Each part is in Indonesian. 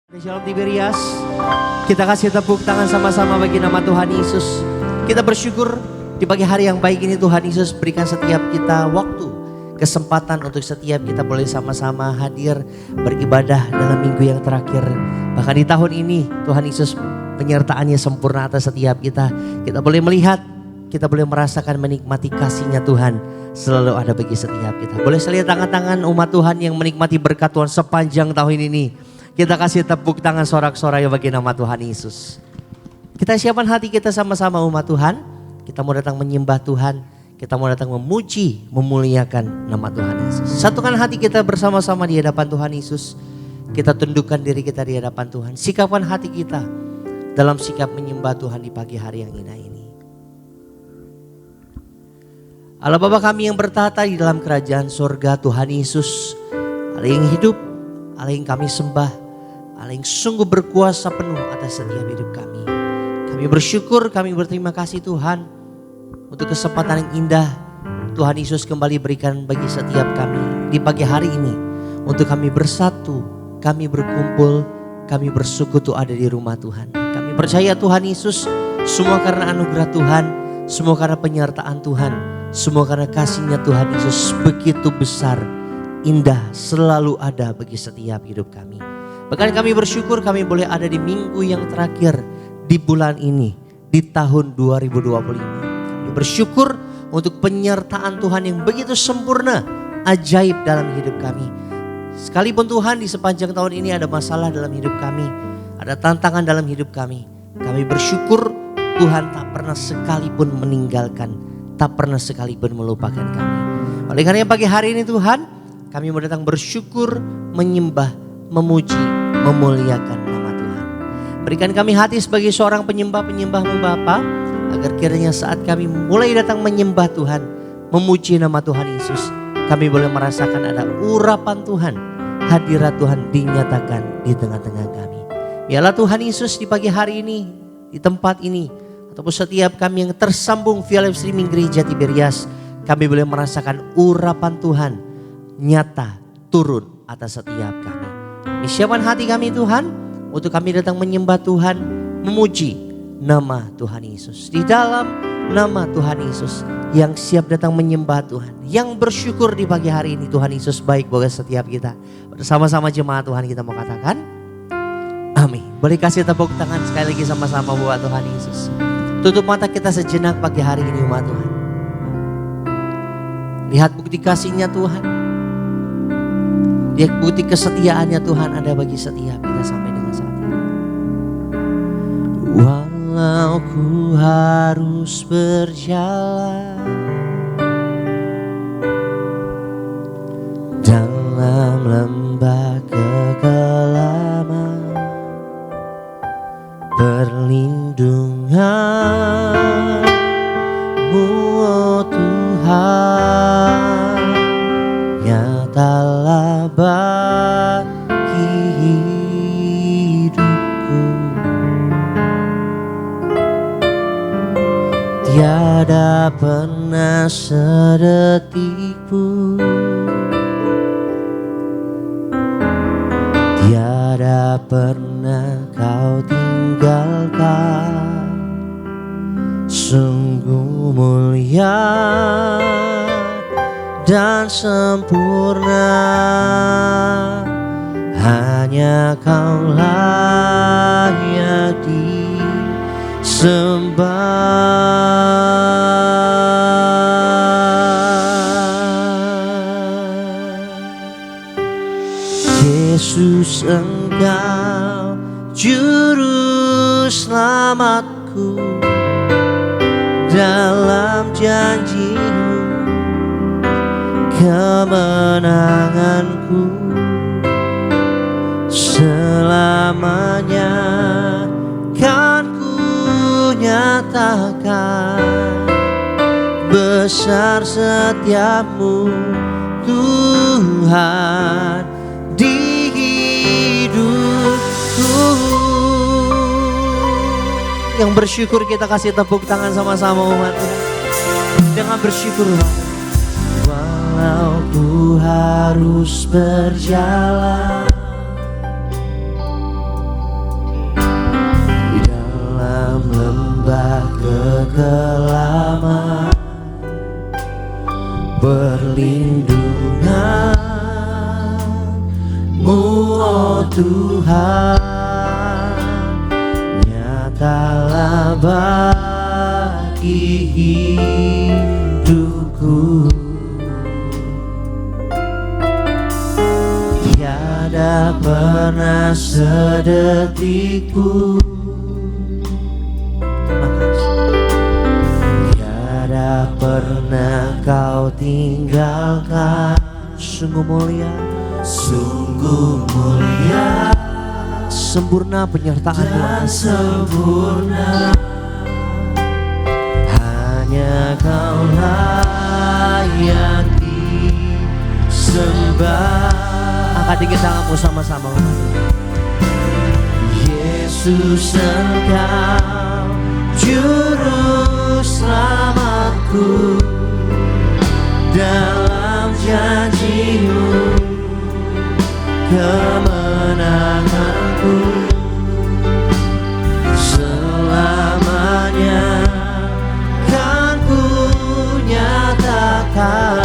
Shalom Tiberias, kita kasih tepuk tangan sama-sama bagi nama Tuhan Yesus. Kita bersyukur di pagi hari yang baik ini Tuhan Yesus berikan setiap kita waktu, kesempatan untuk setiap kita boleh sama-sama hadir beribadah dalam minggu yang terakhir. Bahkan di tahun ini Tuhan Yesus penyertaannya sempurna atas setiap kita. Kita boleh melihat, kita boleh merasakan menikmati kasih-Nya Tuhan selalu ada bagi setiap kita. Boleh saya lihat tangan-tangan umat Tuhan yang menikmati berkat Tuhan sepanjang tahun ini. Kita kasih tepuk tangan sorak-sorai bagi nama Tuhan Yesus. Kita siapkan hati kita sama-sama umat Tuhan. Kita mau datang menyembah Tuhan. Kita mau datang memuji, memuliakan nama Tuhan Yesus. Satukan hati kita bersama-sama di hadapan Tuhan Yesus. Kita tundukkan diri kita di hadapan Tuhan. Sikapkan hati kita dalam sikap menyembah Tuhan di pagi hari yang indah ini. Allah Bapa kami yang bertata di dalam kerajaan surga, Tuhan Yesus, Allah yang hidup, Allah yang kami sembah, Allah yang sungguh berkuasa penuh atas setiap hidup kami. Kami bersyukur, kami berterima kasih Tuhan untuk kesempatan yang indah Tuhan Yesus kembali berikan bagi setiap kami di pagi hari ini. Untuk kami bersatu, kami berkumpul, kami bersekutu ada di rumah Tuhan. Kami percaya Tuhan Yesus semua karena anugerah Tuhan, semua karena penyertaan Tuhan, semua karena kasih-Nya Tuhan Yesus begitu besar, indah, selalu ada bagi setiap hidup kami. Bahkan kami bersyukur kami boleh ada di minggu yang terakhir di bulan ini, di tahun 2025. Kami bersyukur untuk penyertaan Tuhan yang begitu sempurna, ajaib dalam hidup kami. Sekalipun Tuhan di sepanjang tahun ini ada masalah dalam hidup kami, ada tantangan dalam hidup kami. Kami bersyukur Tuhan tak pernah sekalipun meninggalkan, tak pernah sekalipun melupakan kami. Oleh karena pagi hari ini Tuhan, kami mau datang bersyukur, menyembah, memuji, memuliakan nama Tuhan. Berikan kami hati sebagai seorang penyembah-penyembah-Mu Bapa, agar kiranya saat kami mulai datang menyembah Tuhan, memuji nama Tuhan Yesus, kami boleh merasakan ada urapan Tuhan, hadirat Tuhan dinyatakan di tengah-tengah kami. Biarlah Tuhan Yesus di pagi hari ini, di tempat ini, ataupun setiap kami yang tersambung via live streaming Gereja Tiberias, kami boleh merasakan urapan Tuhan nyata turun atas setiap kami. Siapkan hati kami Tuhan, untuk kami datang menyembah Tuhan, memuji nama Tuhan Yesus. Di dalam nama Tuhan Yesus, yang siap datang menyembah Tuhan, yang bersyukur di pagi hari ini Tuhan Yesus baik bagi setiap kita. Bersama-sama jemaat Tuhan kita mau katakan, amin. Boleh kasih tepuk tangan sekali lagi sama-sama buat Tuhan Yesus. Tutup mata kita sejenak pagi hari ini umat Tuhan. Lihat bukti kasih-Nya Tuhan. Lihat bukti kesetiaannya Tuhan ada bagi setiap kita sampai dengan saat ini. Walau ku harus berjalan dalam lembah kekelaman, perlindungan-Mu oh Tuhan nyatalah bagi hidupku. Tiada pernah sedetik pun, tiada pernah Kau tinggalkan. Sungguh mulia dan sempurna, hanya Kau layak disembah. Yesus Engkau juru selamatku, dalam janji-Mu kemenanganku selamanya kan ku nyatakan. Besar setiap-Mu Tuhan di hidupku. Yang bersyukur kita kasih tepuk tangan sama-sama umat Tuhan. Dengan bersyukur walau ku harus berjalan perlindungan-Mu, oh Tuhan, nyatalah bagi hidupku. Tiada pernah sedetik pun, tiada pernah Kau tinggalkan. Sungguh mulia, sungguh mulia, sempurna penyertaan-Mu, sempurna. Hanya Kau layak disembah. Angkat tinggi tanganmu sama-sama. Yesus, Engkau juru selamatku, dalam janji-Mu kemenanganku. Selamanya kan ku nyatakan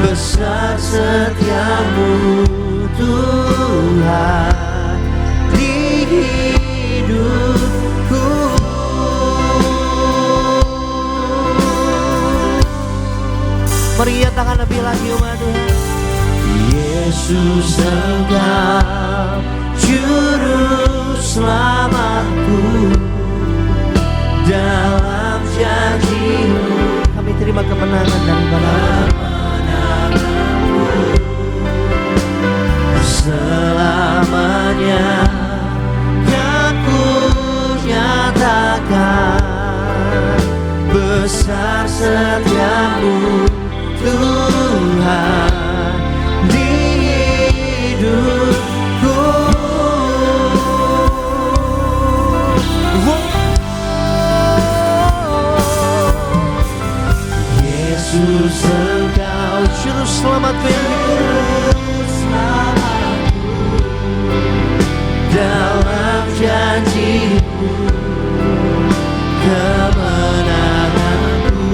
besar setiamu Tuhan di hidupku. Mari nyatakan lebih lagi umat Tuhan. Yesus, Engkau juru selamatku, dalam janji-Mu kami terima kemenangan daripada-Mu. Selamanya kan ku nyatakan besar setiamu Tuhan di hidupku. Yesus, Engkau juru selamatku yang dalam janji-Mu kemenanganku.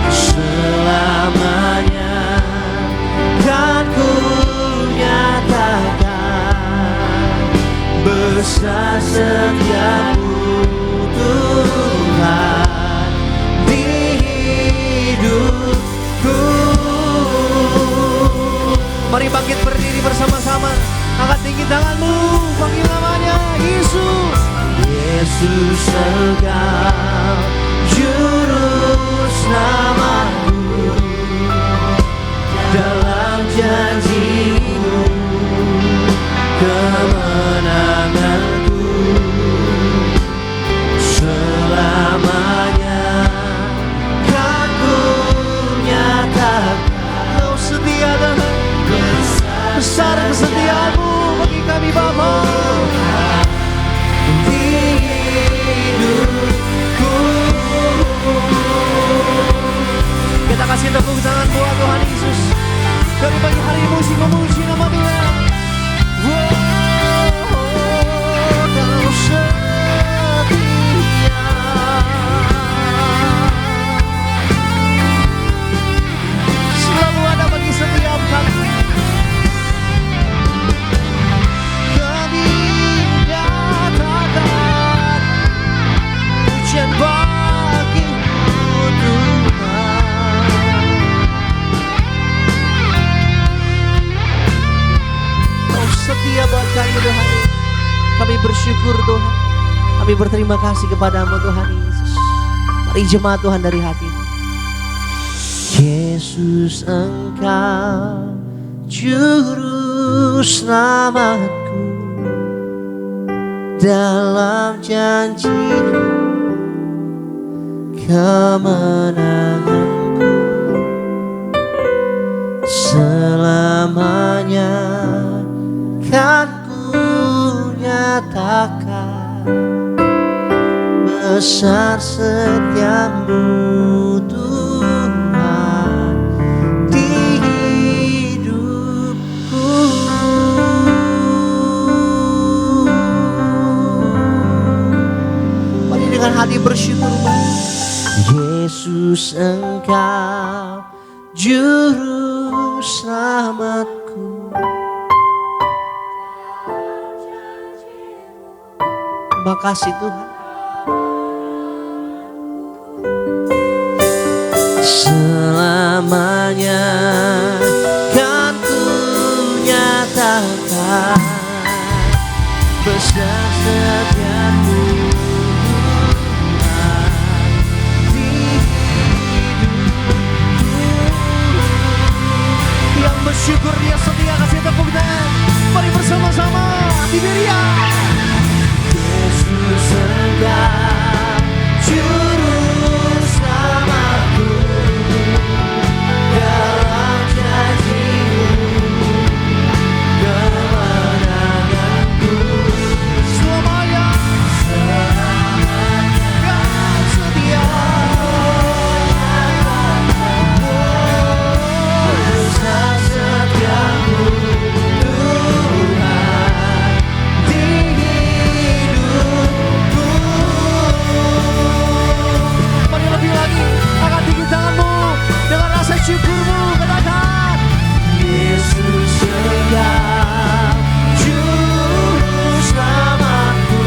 Selamanya kan ku nyatakan besar setiamu Tuhan di hidupku. Mari bangkit berdiri bersama-sama. Angkat tinggi tanganmu, panggil namanya Yesus. Yesus, Engkau juru selamatku, dalam janji-Mu kemenanganku. Selamanya kan ku nyatakan Kau setia dan besar kesetiaan-Mu bagi kami Bapa di hidupku. Kita kasih tepuk tangan buat Tuhan Yesus. Dari pagi hari musik memuji nama Tuhan. Kau setia, selalu ada bagi setiap kami. Setia buat kami Tuhan. Kami bersyukur Tuhan. Kami berterima kasih kepadamu Tuhan Yesus. Mari jemaat Tuhan dari hati. Yesus, Engkau juru selamatku, dalam janji-Mu kemenanganku. Selamanya kan ku nyatakan besar setiamu Tuhan di hidupku. Mari dengan hati bersyukur. Yesus, Engkau Juru selamatku. Terima kasih Tuhan. Selamanya kan ku nyatakan besar setiamu di hidupku. Yang bersyukur dia setia, kasih tepuk tangan. Mari bersama-sama di Beria. Yesus Engkau juru selamatku, dalam janji-Mu kemenanganku. Selamanya Kau setia, besar setiamu Tuhan di hidupku. Mari lebih lagi, angkat tinggi tanganmu dengan rasa syukurmu, katakan Yesus Engkau juru selamatku,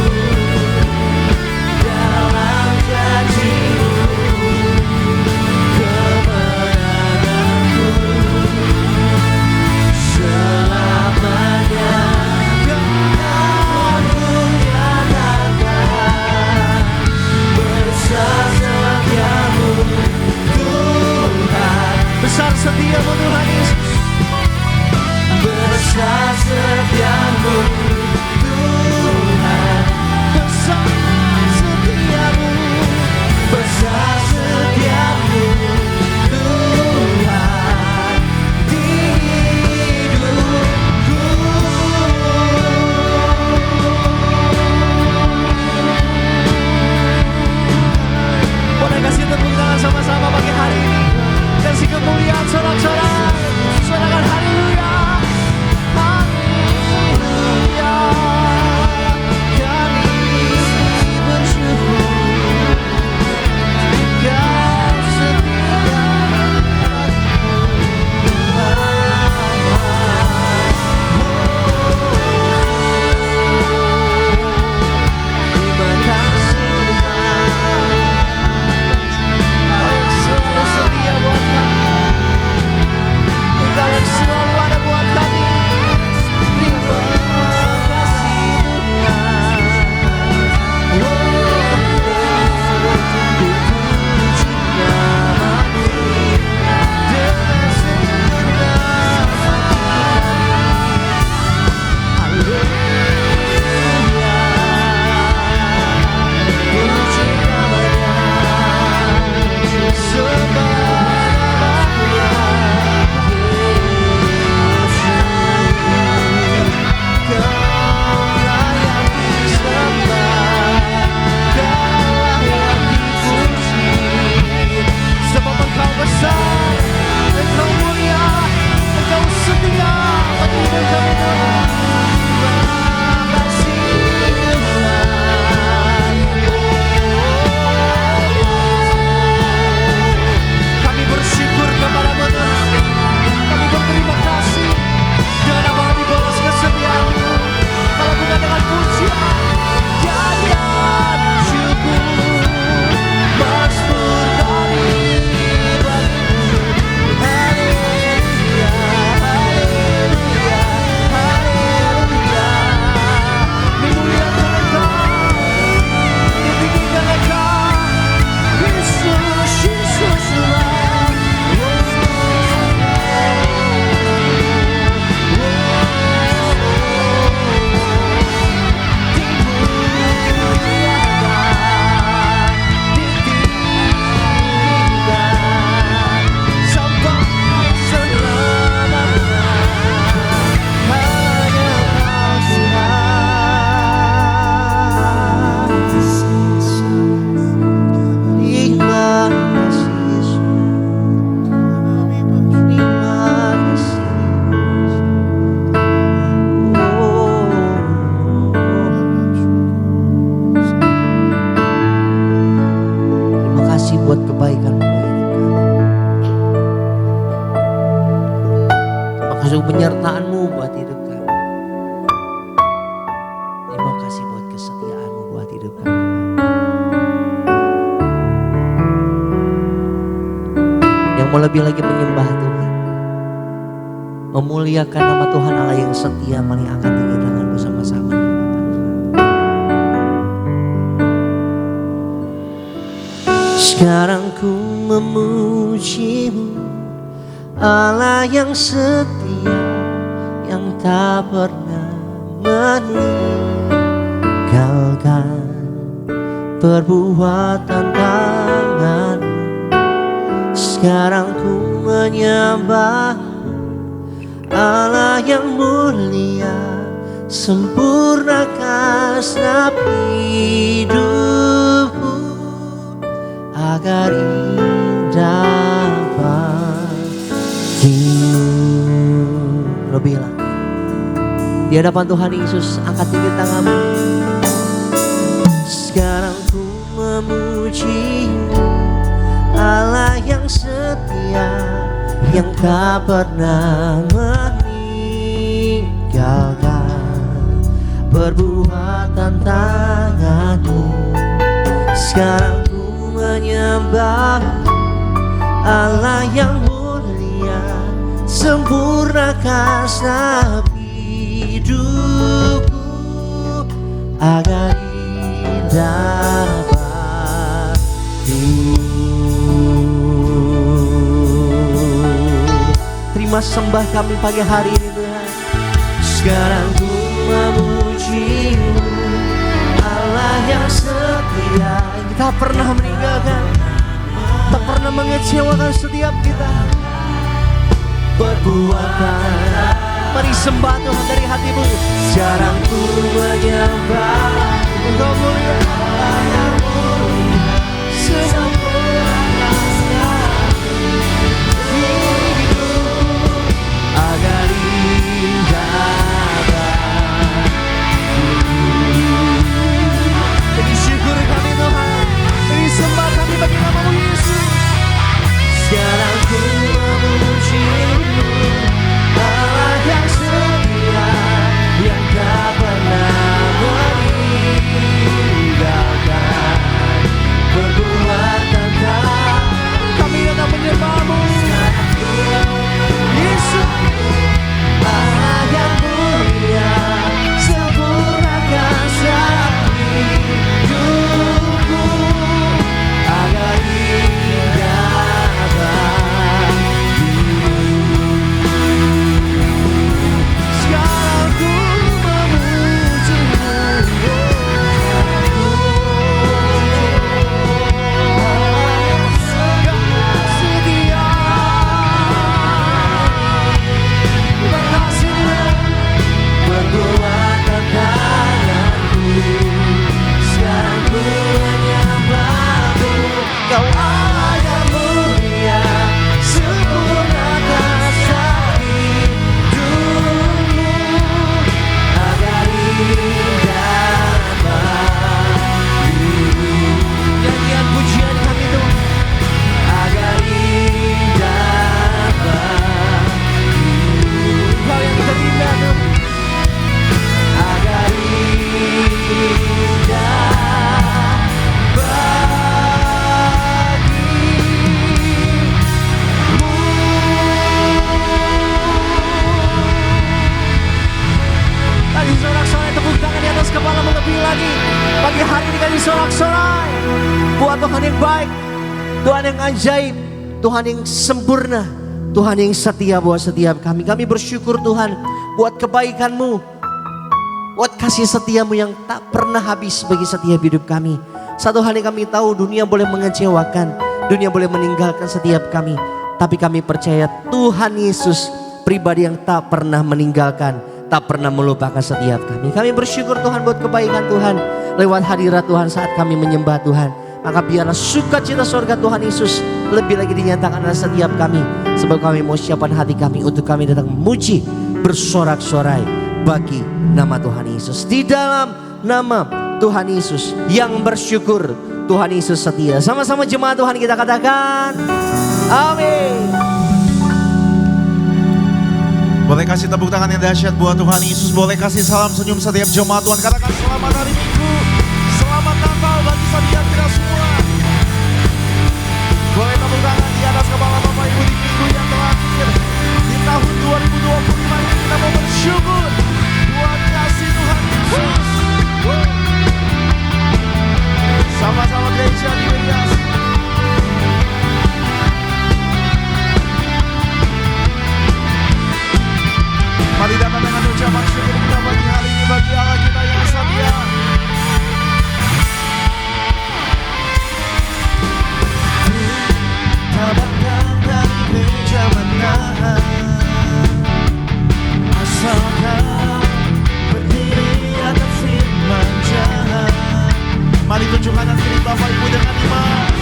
dalam janji-Mu kemenanganku. Selamanya Kau nyatakan besar setiamu Tuhan. Besar setiamu Tuhan Yesus, besar setiamu Tuhan, besar setiamu, besar setiamu Tuhan di hidupku. Boleh kasih tepuk tangan sama-sama pagi hari ini. Kasih kemuliaan sorak-sorak, sorakan haleluya, haleluya. Kami bersyukur Kau setia. Terima kasih Tuhan, Kau yang selalu setia buat kami. untuk penyertaan-Mu buat hidup kami. Terima kasih buat kesetiaan-Mu buat hidup kami. Yang mau lebih lagi menyembah Tuhan, memuliakan nama Tuhan Allah yang setia, mari angkat tinggi tangan bersama-sama. Sekarang ku memuji-Mu, Allah yang setia, yang tak pernah meninggalkan perbuatan tangan-Mu. Sekarang ku menyembah Allah yang mulia, sempurnakan hidupku agar indah bagimu. Lo bilang di hadapan Tuhan Yesus, angkat tinggi tanganmu. Sekarang ku memuji-Mu, Allah yang setia, yang tak pernah meninggalkan perbuatan tangan-Mu. Sekarang ku menyembah Allah yang mulia, sempurnakan hidupku agar indah bagimu. Terima sembah kami pagi hari ini Tuhan. Sekarang ku memuji-Mu, Allah yang setia, yang tak pernah meninggalkan, tak pernah mengecewakan setiap kita. Perbuatan, mari sembah Tuhan dari hatimu. Sekarang ku menyembah Engkau mulia, Allah yang mulia, sempurnakan hidupku agar indah bagimu. Beri syukur kami Tuhan, beri sembah kami bagi nama-Mu Yesus. Sekarang ku memuji-Mu, Allah yang setia, yang tak pernah meninggalkan perbuatan tangan. Kami akan menyembah-Mu Yesus, Allah yang mulia, sempurnakan hidupku agar indah bagimu. Sekarang ku memuji-Mu, Allah yang setia, perbuatan tangan-Ku. Sekarang ku menyembah-Mu, Kau Allah yang mulia, sempurnakan hidupmu agar indah bagimu. Nyanyian pujian kami Tuhan, agar indah bagimu. Kau yang terindah Tuhan, agar indah bagimu. Kasih sorak-sorai tepuk tangan di atas kepala lebih lagi. Pagi hari ini kasih sorak-sorai buat Tuhan yang baik, Tuhan yang ajaib, Tuhan yang sempurna, Tuhan yang setia buat setiap kami. Kami bersyukur Tuhan buat kebaikan-Mu, buat kasih setia-Mu yang tak pernah habis bagi setiap hidup kami. Satu hal yang kami tahu, dunia boleh mengecewakan, dunia boleh meninggalkan setiap kami, tapi kami percaya Tuhan Yesus pribadi yang tak pernah meninggalkan, tak pernah melupakan setiap kami. Kami bersyukur Tuhan buat kebaikan Tuhan lewat hadirat Tuhan saat kami menyembah Tuhan. Maka biarlah sukacita surga Tuhan Yesus lebih lagi dinyatakan dalam setiap kami. Sebab kami mau siapkan hati kami untuk kami datang memuji, bersorak-sorai bagi nama Tuhan Yesus. Di dalam nama Tuhan Yesus yang bersyukur, Tuhan Yesus setia. Sama-sama jemaat Tuhan kita katakan, amin. Boleh kasih tepuk tangan yang dahsyat buat Tuhan Yesus. Boleh kasih salam senyum setiap jemaat Tuhan. Katakan selamat hari Minggu, selamat Natal bagi saudara kita semua. Boleh tepuk tangan di atas kepala Bapak Ibu di minggu yang terakhir di tahun 2025 ini. Kita mau bersyukur buat kasih Tuhan Yesus. Sama-sama gereja di Merias. Mari datang dengan ucapan syukur kita bagi hari ini, bagi Allah kita yang setia. Tabahkan dari gereja menahan, asal kau berdiri atas firman jalan. Mari tunjukkan diri Bapak Ibu dengan iman.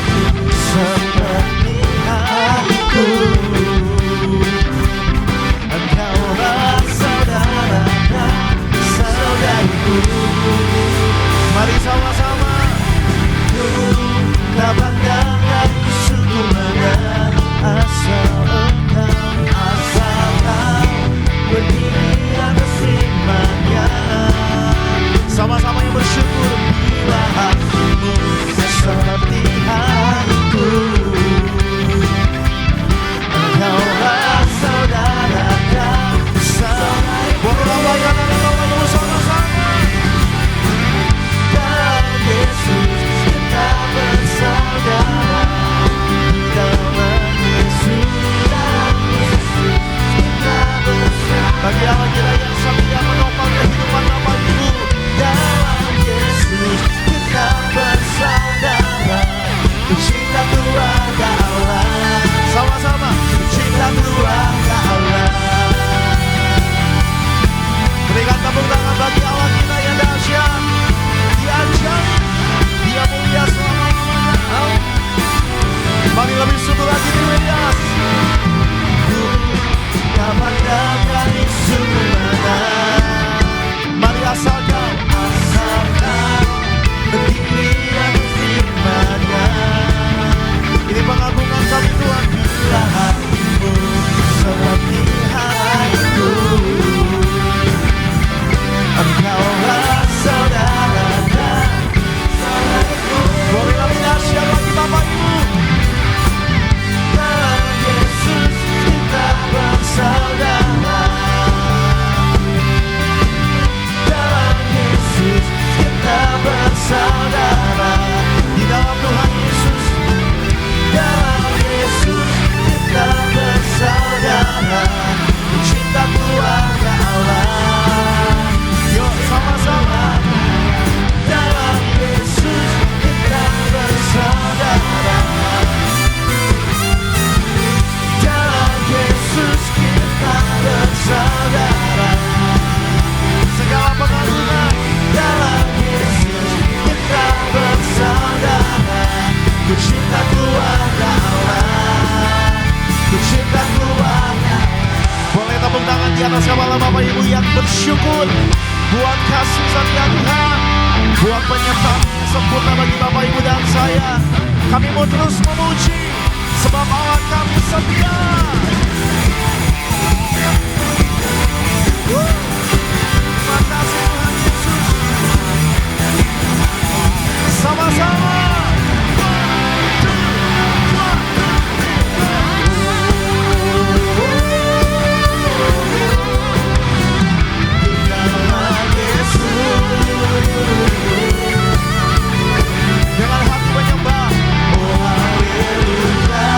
Seperti hatiku, engkaulah saudara dan saudariku. Mari sama-sama. Tak pandang dari suku mana, asal kau berdiri atas firman-Nya. Sama-sama yang bersyukur. Bila hatimu seperti hatiku, engkaulah saudara dan saudariku. Boleh bayar dan Bapak sama-sama. Dan Yesus kita bersaudara, dalam Yesus kita bersaudara. Bagi Allah kita yang setia menopang kehidupan Bapak Ibu, dalam Yesus kita bersaudara, cinta keluarga Allah. Sama-sama, cinta keluarga Allah. Berikan tepuk tangan bagi Allah kita yang dahsyat. Dia ajaib, Dia mulia selama-lamanya. Mari lebih sungguh lagi di Merias. Tak pandang dari suku mana, mari asal kau berdiri atas firman-Nya. Ini pengagungan kami Tuhan. Bila hatimu seperti hatiku, engkaulah saudara dan saudariku. Boleh kami dahsyat lagi Bapak Ibu. Dan Yesus kita bersaudara, dalam Yesus kita bersaudara, di dalam Tuhan Yesus. Dalam Yesus kita bersaudara, cinta keluarga Allah. Yuk sama-sama. Dalam Yesus kita bersaudara, dalam Yesus kita bersaudara. Segala pengagungan, dalam Yesus kita bersaudara. Ku cinta keluarga Allah, ku cinta keluarga. Boleh tepuk tangan di atas kepala Bapak Ibu yang bersyukur buat kasih setia Tuhan, buat penyertaan yang sempurna bagi Bapak Ibu dan saya. Kami mau terus memuji sebab Allah kami setia. Terima kasih Tuhan Yesus. Sama-sama. Dengan hati menyembah, oh haleluya.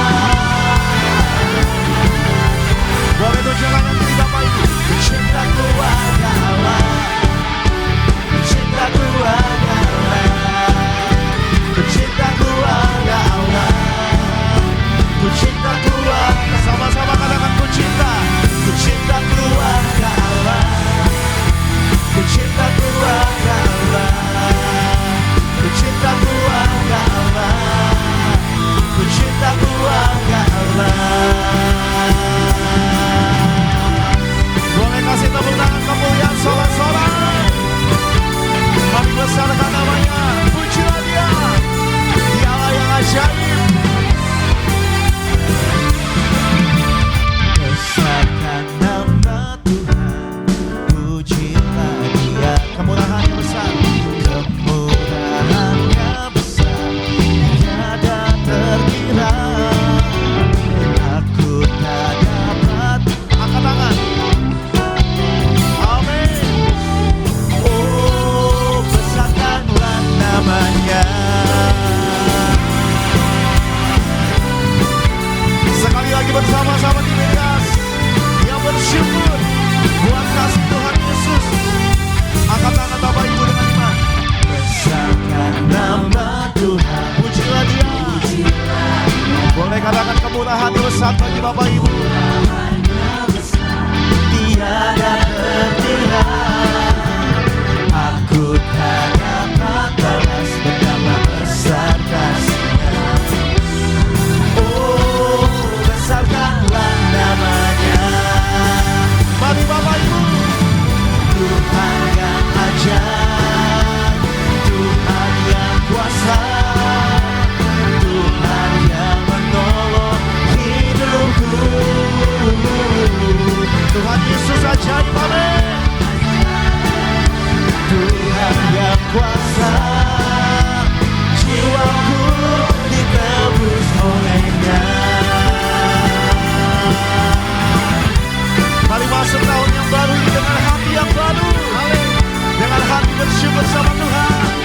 bersyukur sama Tuhan.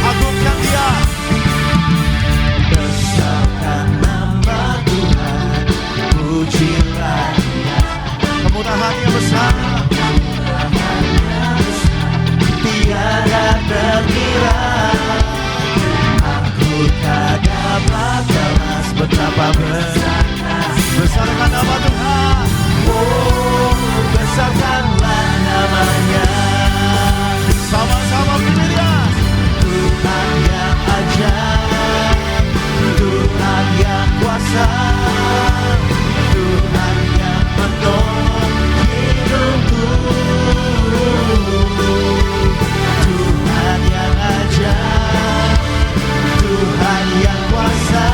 Agungkan Dia. Besarkan nama Tuhan, pujilah Dia. Kemurahan-Nya besar, tiada terkira. Aku tak dapat balas betapa besarkan nama Tuhan. Oh, besarkanlah namanya. Sama-sama pilih Dia. Tuhan yang ajaib, Tuhan yang kuasa, Tuhan yang menolong hidupku. Tuhan yang ajaib, Tuhan yang kuasa,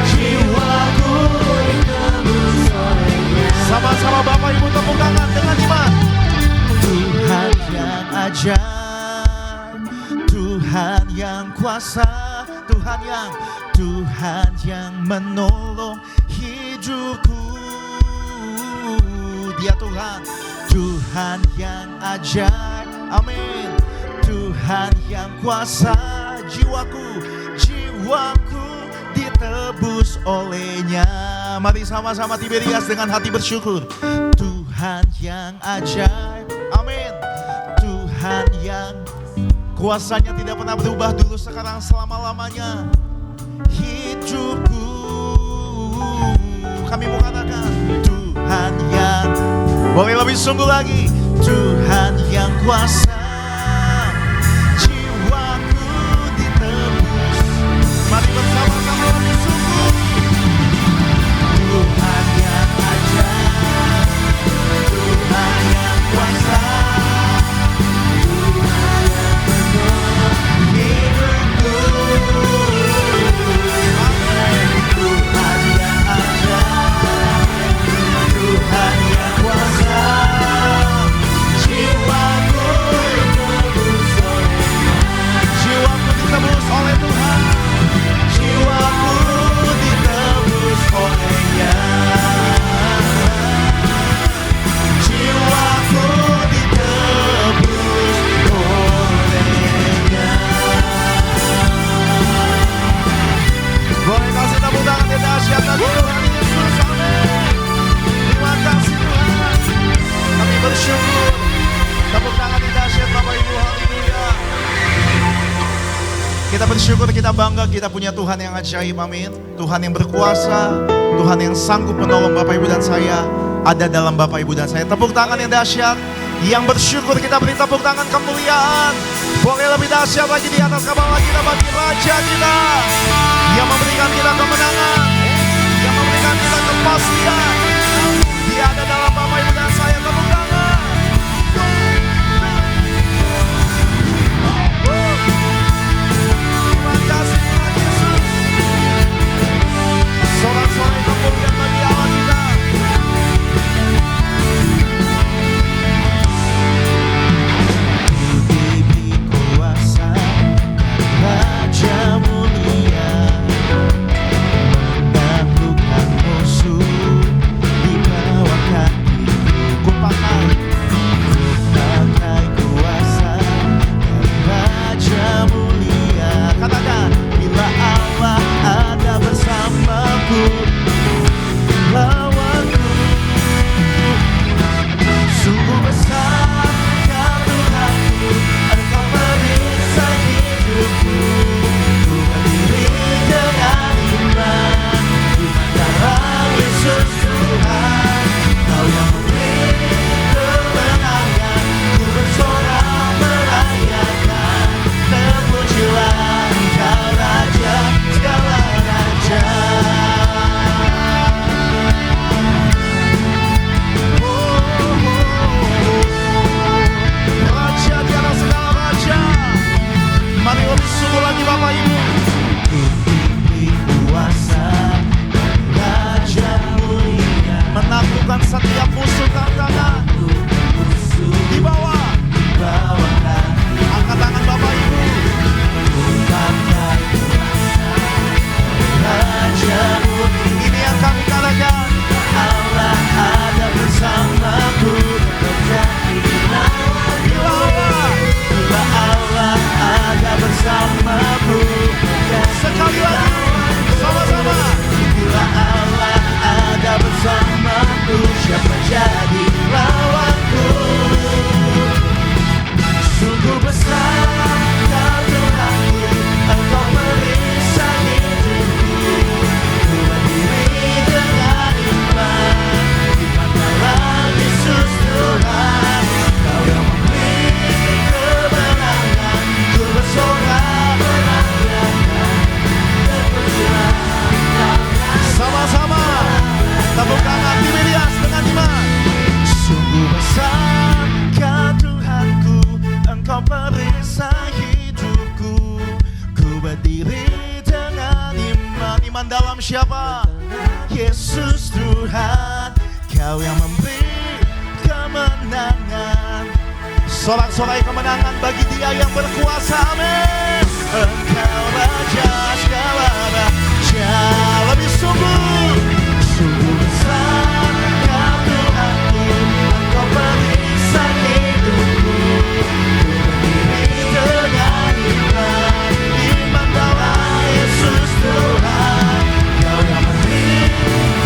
jiwaku ditebus olehnya. Sama-sama Bapak Ibu tepuk tangan dengan iman. Tuhan yang ajaib, Tuhan yang kuasa, Tuhan yang menolong hidupku. Dia Tuhan, Tuhan yang ajaib, amin. Tuhan yang kuasa, jiwaku ditebus olehnya. Mari sama-sama Tiberias dengan hati bersyukur. Tuhan yang ajaib, amin. Tuhan yang kuasanya tidak pernah berubah, dulu sekarang selama-lamanya. Hidupku, kami mau katakan Tuhan yang, boleh lebih sungguh lagi, Tuhan yang kuasa, jiwaku ditebus. Mari bersama-sama lebih sungguh. Tuhan yang ajaib, Tuhan yang kuasa, bersyukur. Tepuk tangan yang dahsyat Bapak Ibu, haleluya. Kita bersyukur, kita bangga, kita punya Tuhan yang ajaib, amin. Tuhan yang berkuasa, Tuhan yang sanggup menolong Bapak Ibu dan saya, ada dalam Bapak Ibu dan saya. Tepuk tangan yang dahsyat, yang bersyukur kita beri tepuk tangan kemuliaan. Boleh lebih dahsyat lagi di atas kapal kita bagi Raja kita, yang memberikan kita kemenangan, yang memberikan kita kepastian. Dia ada dalam Bapak Ibu dan saya. Tepuk tangan. Terima kasih Tuhan Yesus. Sorak-sorai kemuliaan bagi Allah kita. Diberi kuasa Raja mulia, menaklukkan musuh Kau yang memberi kemenangan. Sorak-sorai kemenangan bagi Dia yang berkuasa, amin. Engkau Raja segala raja, lebih sungguh, sungguh besar Kau Tuhanku. Engkau perisai hidupku, berdiri dengan iman dalam Yesus Tuhan. Kau yang memberi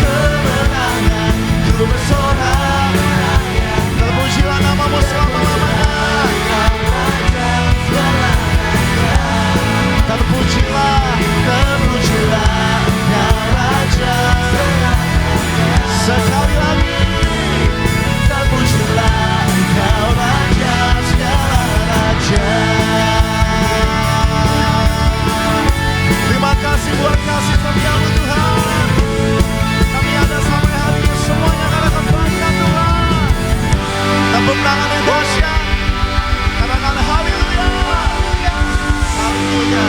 kemenangan, ku bersorak, terpujilah namamu selama-lamanya. Terpujilah, terpujilah Kau Raja. Sekali lagi, terpujilah Kau Raja segala raja. Terima kasih buat kasih setiamu Tuhan. Kami ada sampai hari ini semuanya karena kebaikan Tuhan. Tepuk tangan yang dahsyat. Katakan haleluya. Haleluya.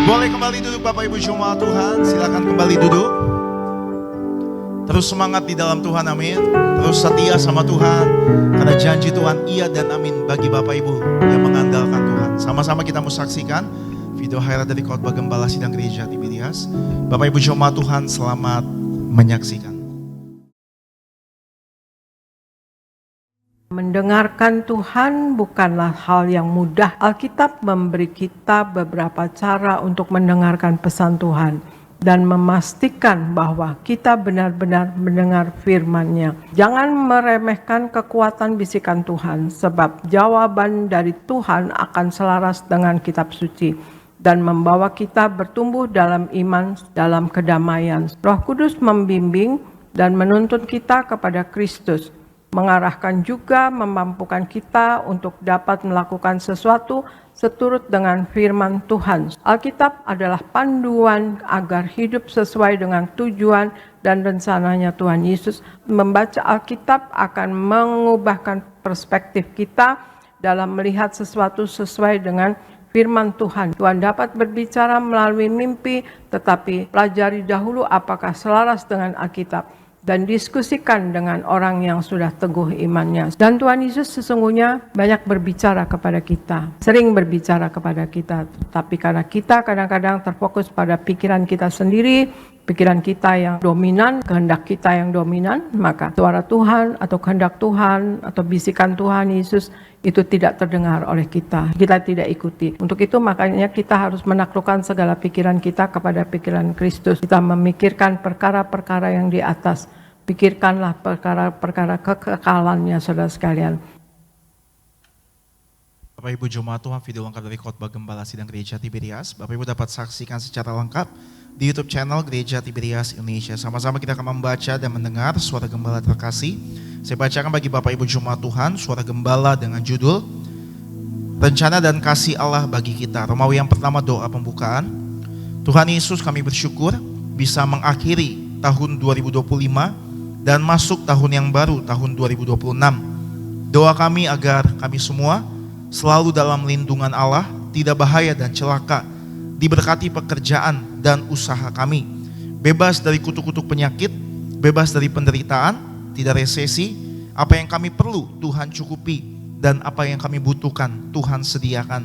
Boleh kembali duduk Bapak Ibu jemaat Tuhan. Silakan kembali duduk. Terus semangat di dalam Tuhan, amin. Terus setia sama Tuhan. Karena janji Tuhan iya dan amin bagi Bapak Ibu yang mengandalkan Tuhan. Sama-sama kita mau saksikan video highlight dari khotbah Gembala Sidang Gereja Tiberias. Bapak Ibu jemaat Tuhan, selamat menyaksikan. Mendengarkan Tuhan bukanlah hal yang mudah. Alkitab memberi kita beberapa cara untuk mendengarkan pesan Tuhan dan memastikan bahwa kita benar-benar mendengar firman-Nya. Jangan meremehkan kekuatan bisikan Tuhan, sebab jawaban dari Tuhan akan selaras dengan kitab suci dan membawa kita bertumbuh dalam iman, dalam kedamaian. Roh Kudus membimbing dan menuntun kita kepada Kristus, mengarahkan juga memampukan kita untuk dapat melakukan sesuatu seturut dengan firman Tuhan. Alkitab adalah panduan agar hidup sesuai dengan tujuan dan rencananya Tuhan Yesus. Membaca Alkitab akan mengubahkan perspektif kita dalam melihat sesuatu sesuai dengan firman Tuhan. Tuhan dapat berbicara melalui mimpi, tetapi pelajari dahulu apakah selaras dengan Alkitab dan diskusikan dengan orang yang sudah teguh imannya. Dan Tuhan Yesus sesungguhnya banyak berbicara kepada kita, sering berbicara kepada kita, tapi karena kita kadang-kadang terfokus pada pikiran kita sendiri, pikiran kita yang dominan, kehendak kita yang dominan, maka suara Tuhan atau kehendak Tuhan atau bisikan Tuhan Yesus itu tidak terdengar oleh kita. Kita tidak ikuti. Untuk itu makanya kita harus menaklukkan segala pikiran kita kepada pikiran Kristus. Kita memikirkan perkara-perkara yang di atas. Pikirkanlah perkara-perkara kekekalannya, saudara sekalian. Bapak Ibu jemaat Tuhan, video lengkap dari khotbah Gembala Sidang Gereja Tiberias. Bapak Ibu dapat saksikan secara lengkap di YouTube channel Gereja Tiberias Indonesia. Sama-sama kita akan membaca dan mendengar suara gembala terkasih. Saya bacakan bagi Bapak Ibu jemaat Tuhan suara gembala dengan judul Rencana dan Kasih Allah bagi kita. Romawi yang pertama, doa pembukaan. Tuhan Yesus, kami bersyukur bisa mengakhiri tahun 2025 dan masuk tahun yang baru, tahun 2026. Doa kami agar kami semua selalu dalam lindungan Allah, tidak bahaya dan celaka, diberkati pekerjaan dan usaha kami, bebas dari kutuk-kutuk penyakit, bebas dari penderitaan, tidak resesi. Apa yang kami perlu Tuhan cukupi, dan apa yang kami butuhkan Tuhan sediakan.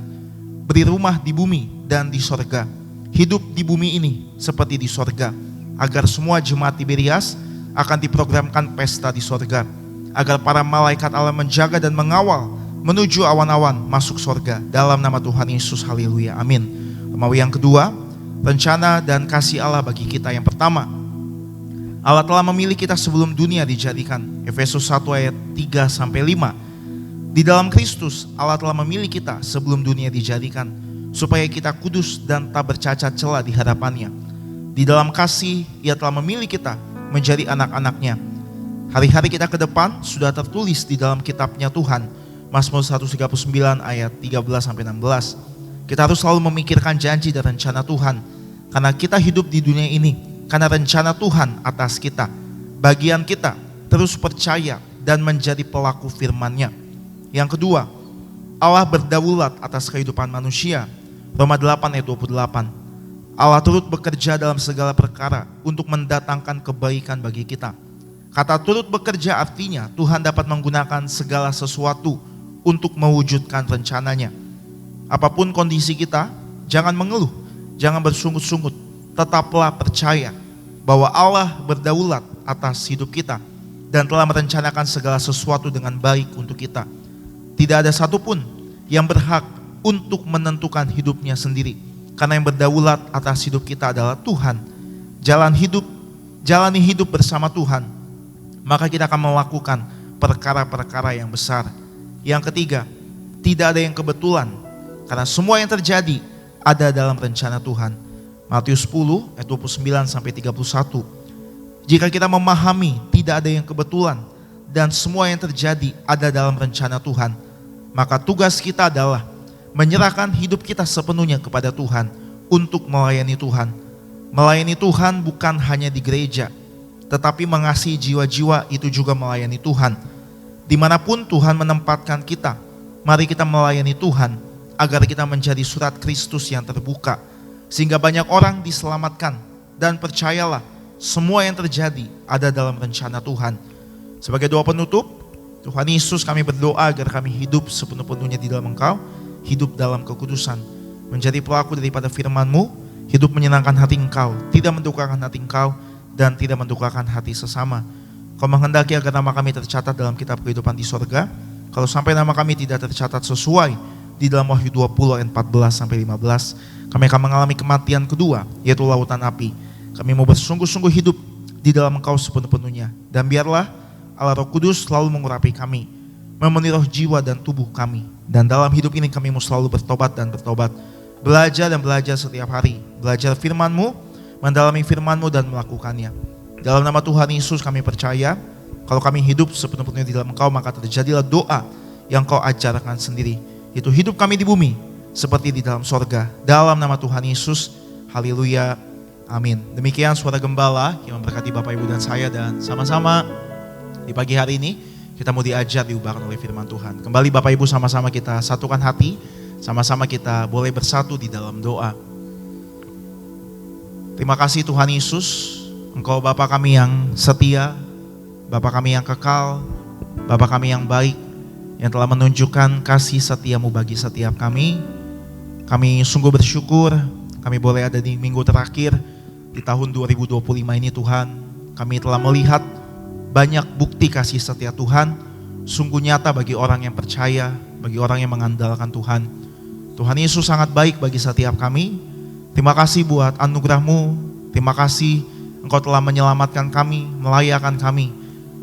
Beri rumah di bumi dan di sorga, hidup di bumi ini seperti di sorga, agar semua jemaat Tiberias akan diprogramkan pesta di sorga, agar para malaikat Allah menjaga dan mengawal menuju awan-awan masuk sorga, dalam nama Tuhan Yesus, haleluya, amin. Romawi yang kedua, rencana dan kasih Allah bagi kita. Yang pertama, Allah telah memilih kita sebelum dunia dijadikan. Efesus 1 ayat 3-5. Di dalam Kristus Allah telah memilih kita sebelum dunia dijadikan, supaya kita kudus dan tak bercacat celah di hadapannya. Di dalam kasih Ia telah memilih kita menjadi anak-anaknya. Hari-hari kita ke depan sudah tertulis di dalam kitabnya Tuhan. Mazmur 139 ayat 13-16. Kita harus selalu memikirkan janji dan rencana Tuhan, karena kita hidup di dunia ini karena rencana Tuhan atas kita. Bagian kita terus percaya dan menjadi pelaku firman-Nya. Yang kedua, Allah berdaulat atas kehidupan manusia. Roma 8 ayat 28. Allah turut bekerja dalam segala perkara untuk mendatangkan kebaikan bagi kita. Kata turut bekerja artinya Tuhan dapat menggunakan segala sesuatu untuk mewujudkan rencananya. Apapun kondisi kita, jangan mengeluh, jangan bersungut-sungut. Tetaplah percaya bahwa Allah berdaulat atas hidup kita dan telah merencanakan segala sesuatu dengan baik untuk kita. Tidak ada satupun yang berhak untuk menentukan hidupnya sendiri, karena yang berdaulat atas hidup kita adalah Tuhan. Jalani hidup bersama Tuhan, maka kita akan melakukan perkara-perkara yang besar. Yang ketiga, tidak ada yang kebetulan, karena semua yang terjadi ada dalam rencana Tuhan. Matius 10 ayat 29 sampai 31. Jika kita memahami tidak ada yang kebetulan dan semua yang terjadi ada dalam rencana Tuhan, maka tugas kita adalah menyerahkan hidup kita sepenuhnya kepada Tuhan untuk melayani Tuhan. Melayani Tuhan bukan hanya di gereja, tetapi mengasihi jiwa-jiwa itu juga melayani Tuhan. Dimanapun Tuhan menempatkan kita, mari kita melayani Tuhan agar kita menjadi surat Kristus yang terbuka, sehingga banyak orang diselamatkan. Dan percayalah, semua yang terjadi ada dalam rencana Tuhan. Sebagai doa penutup, Tuhan Yesus, kami berdoa agar kami hidup sepenuh-penuhnya di dalam Engkau, hidup dalam kekudusan, menjadi pelaku daripada firman-Mu, hidup menyenangkan hati Engkau, tidak mendukakan hati Engkau, dan tidak mendukakan hati sesama. Kau menghendaki agar nama kami tercatat dalam kitab kehidupan di sorga. Kalau sampai nama kami tidak tercatat sesuai di dalam Wahyu 20 ayat 14 sampai 15, kami akan mengalami kematian kedua, yaitu lautan api. Kami mau bersungguh-sungguh hidup di dalam Engkau sepenuh-penuhnya. Dan biarlah Allah Roh Kudus selalu mengurapi kami, memenuhi roh, jiwa, dan tubuh kami. Dan dalam hidup ini kami mau selalu bertobat dan bertobat. Belajar dan belajar setiap hari. Belajar firman-Mu, mendalami firman-Mu dan melakukannya. Dalam nama Tuhan Yesus kami percaya, kalau kami hidup sepenuh-penuhnya di dalam Engkau, maka terjadilah doa yang Kau ajarkan sendiri. Itu hidup kami di bumi seperti di dalam sorga. Dalam nama Tuhan Yesus, haleluya, amin. Demikian suara gembala yang memberkati Bapak Ibu dan saya, dan sama-sama di pagi hari ini kita mau diajar, diubahkan oleh firman Tuhan. Kembali Bapak Ibu, sama-sama kita satukan hati, sama-sama kita boleh bersatu di dalam doa. Terima kasih Tuhan Yesus, Engkau Bapa kami yang setia, Bapa kami yang kekal, Bapa kami yang baik, yang telah menunjukkan kasih setia-Mu bagi setiap kami. Kami sungguh bersyukur kami boleh ada di minggu terakhir di tahun 2025 ini Tuhan. Kami telah melihat banyak bukti kasih setia Tuhan, sungguh nyata bagi orang yang percaya, bagi orang yang mengandalkan Tuhan. Tuhan Yesus sangat baik bagi setiap kami. Terima kasih buat anugerah-Mu, terima kasih Engkau telah menyelamatkan kami, melayakan kami.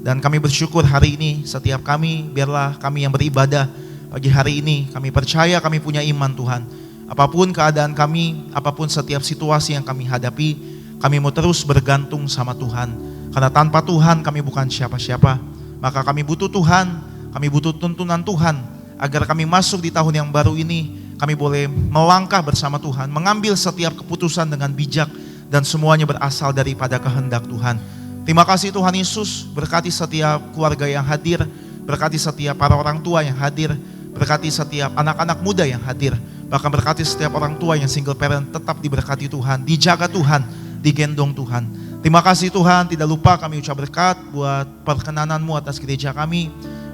Dan kami bersyukur hari ini setiap kami, biarlah kami yang beribadah pagi hari ini, kami percaya kami punya iman Tuhan. Apapun keadaan kami, apapun setiap situasi yang kami hadapi, kami mau terus bergantung sama Tuhan. Karena tanpa Tuhan kami bukan siapa-siapa. Maka kami butuh Tuhan, kami butuh tuntunan Tuhan, agar kami masuk di tahun yang baru ini, kami boleh melangkah bersama Tuhan, mengambil setiap keputusan dengan bijak, dan semuanya berasal daripada kehendak Tuhan. Terima kasih Tuhan Yesus, berkati setiap keluarga yang hadir, berkati setiap para orang tua yang hadir, berkati setiap anak-anak muda yang hadir, bahkan berkati setiap orang tua yang single parent, tetap diberkati Tuhan, dijaga Tuhan, digendong Tuhan. Terima kasih Tuhan, tidak lupa kami ucap berkat buat perkenanan-Mu atas gereja kami.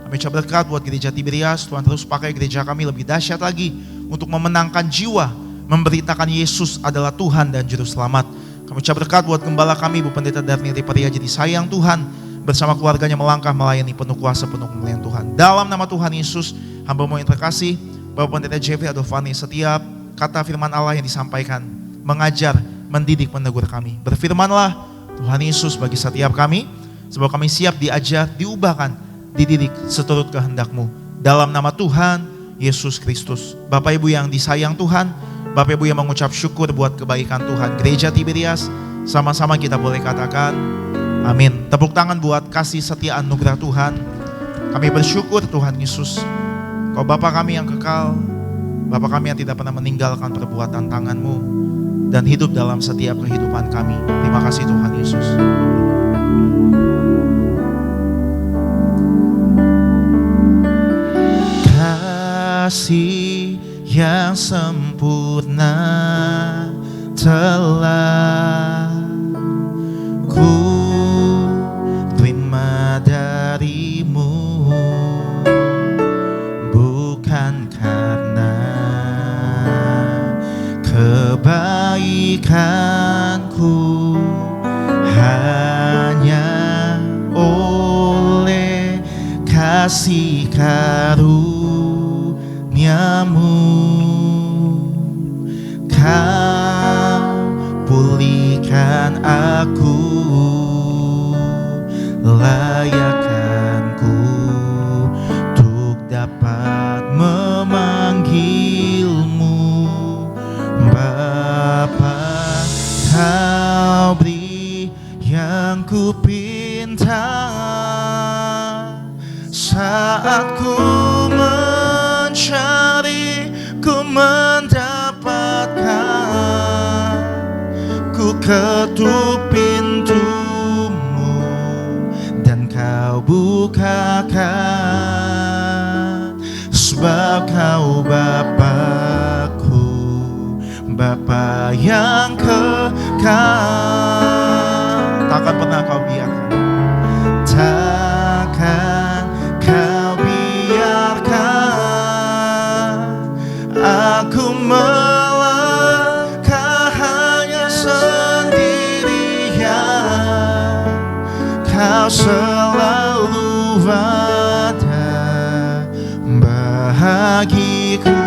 Kami ucap berkat buat gereja Tiberias, Tuhan terus pakai gereja kami lebih dahsyat lagi untuk memenangkan jiwa, memberitakan Yesus adalah Tuhan dan Juru Selamat. Kami ucap berkat buat gembala kami, Bu Pendeta Darni Riparia, jadi sayang Tuhan, bersama keluarganya melangkah melayani penuh kuasa, penuh kemuliaan Tuhan. Dalam nama Tuhan Yesus, hamba-Mu yang terkasih, Bapak Pendeta Jeffrey Adolfani, setiap kata firman Allah yang disampaikan, mengajar, mendidik, menegur kami. Berfirmanlah Tuhan Yesus bagi setiap kami, sebab kami siap diajar, diubahkan, dididik seturut kehendak-Mu. Dalam nama Tuhan Yesus Kristus. Bapak Ibu yang disayang Tuhan, Bapak Ibu yang mengucap syukur buat kebaikan Tuhan, Gereja Tiberias, sama-sama kita boleh katakan amin. Tepuk tangan buat kasih setia anugerah Tuhan. Kami bersyukur Tuhan Yesus, Kau Bapa kami yang kekal, Bapa kami yang tidak pernah meninggalkan perbuatan tangan-Mu dan hidup dalam setiap kehidupan kami. Terima kasih Tuhan Yesus. Kasih yang sempurna telah ku terima diberikanku hanya oleh kasih karuniamu. Kau pulihkan aku, layakkanku untuk dapat memanggilmu Bapa. Kau beri yang ku pinta saat ku mencari, ku mendapatkan. Ku ketuk pintumu dan kau bukakan, sebab kau Bapakku, Bapa yang kekal. Takkan pernah kau biarkan, takkan kau biarkan aku melangkah hanya sendirian. Kau selalu ada bagiku,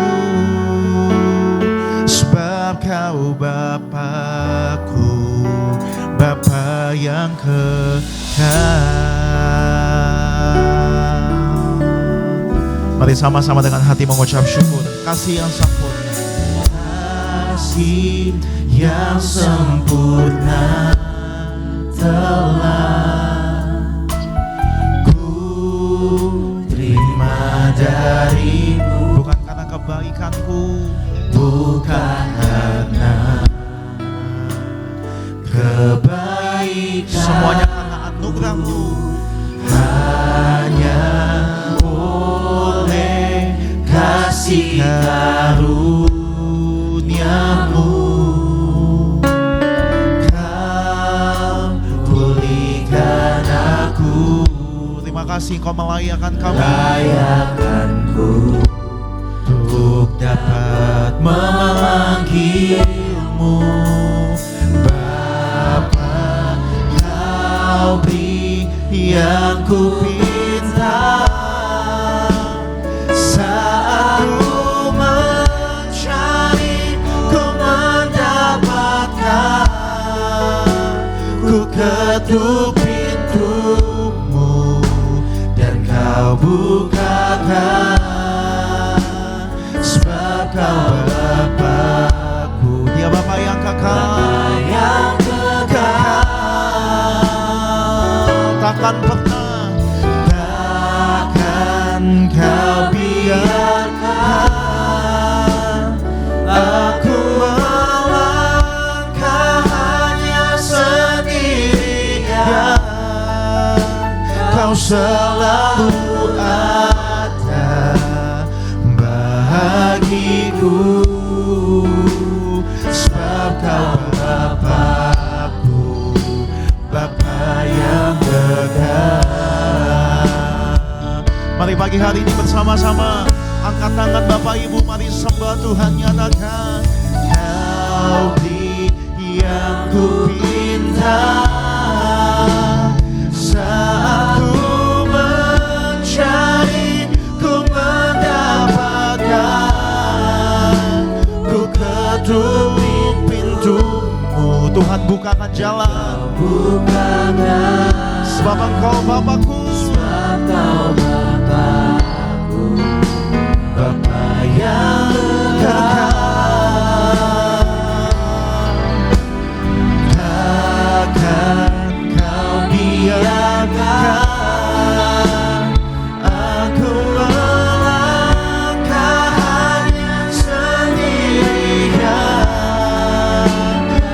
sebab kau Bapakku, Bapa yang kekal. Mari sama-sama dengan hati mengucap syukur. Kasih yang sempurna, kasih yang sempurna telah ku terima darimu, bukan karena kebaikanku, bukan karena kebaikan, semuanya karena anugerahmu, hanya oleh kasih karuniamu. Kau pulihkan aku, terima kasih kau melayakkan kami, layakkanku untuk dapat memanggilmu Bapa. Kau beri yang ku pinta saat ku mencari, ku mendapatkan. Ku ketuk pintumu dan kau bukakan, sebab kau Bapakku, Dia Bapa yang kekal, takkan pernah, takkan kau biarkan aku melangkah hanya sendirian. Kau selalu ada bagiku, sebab kau Bapakku, Bapa yang kekal. Mari pagi hari ini bersama-sama angkat tangan Bapak Ibu, mari sembah Tuhan, nyatakan kau beri yang ku pinta saat ku mencari, ku mendapatkan. Ku ketuk pintumu, Tuhan bukakan jalan, sebab Engkau Bapakku, Bapa yang kekal. Takkan kau biarkan aku melangkah hanya sendirian.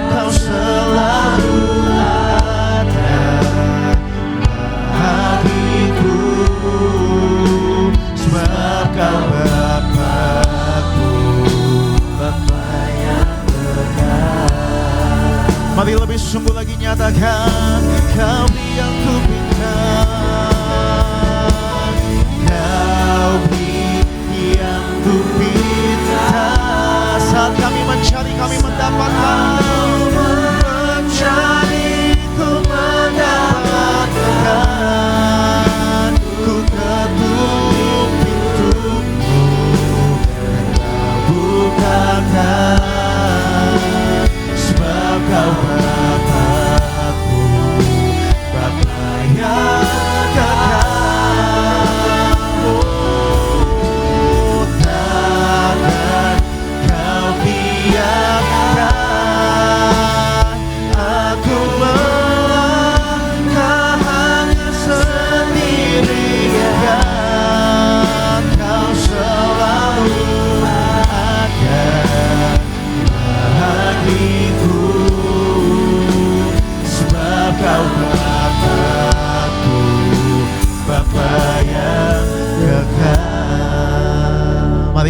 Kau selalu ada bagiku,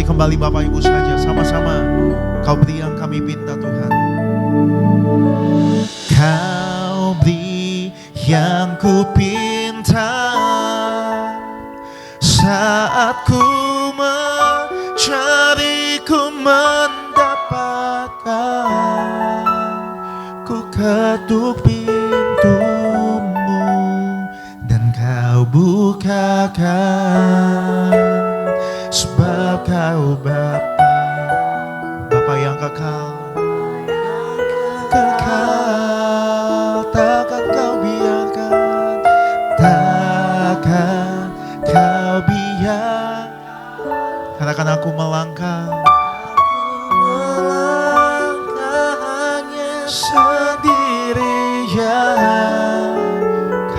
Mari kembali Bapak Ibu saja sama-sama. Kau beri yang kami pinta Tuhan. Kau beri yang ku pinta saat ku mencari, ku mendapatkan. Ku ketuk pintumu dan kau bukakan, sebab kau Bapa yang kekal, takkan kau biarkan, takkan kau biarkan. Katakan aku melangkah hanya sendirian,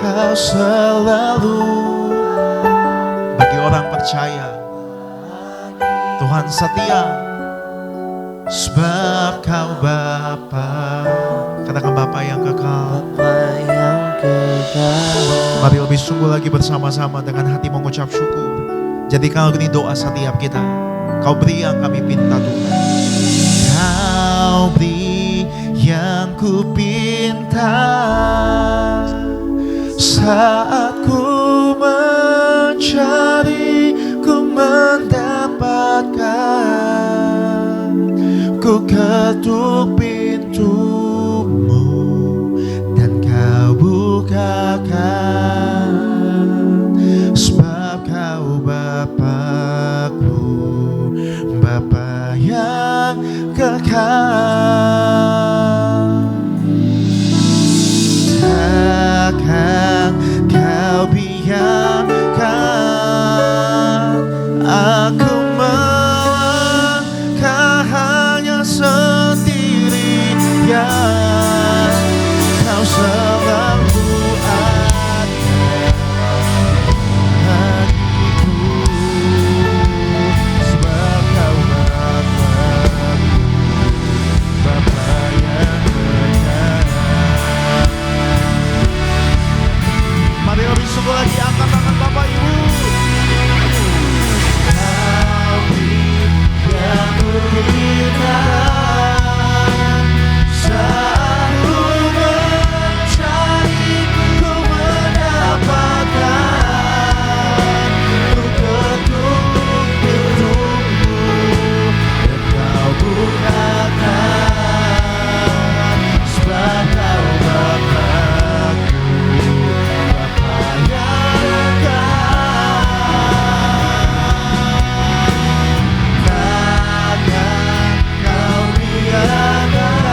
kau selalu. Bagi orang percaya Tuhan setia, sebab kau Bapa. Katakan Bapa yang kekal. Mari lebih sungguh lagi bersama-sama dengan hati mengucap syukur. Jadikan ini doa setiap kita. Kau beri yang kami pinta Tuhan. Kau beri yang ku pinta saat ku mencari, ku mendapatkan. Ku ketuk pintumu dan kau bukakan, sebab kau Bapakku, Bapa yang kekal. Takkan kau biarkan aku melangkah hanya sendirian, kau selalu ada bagiku, sebab kau Bapakku, Bapa yang kekal. Mari lebih sungguh lagi, angkat tangan Bapak Ibu. Kau beri yang ku pinta saat ku mencari, ku mendapatkan. Ku ketuk pintumu dan kau bukakan, sebab kau Bapakku, Bapa yang kekal. Takkan kau biarkan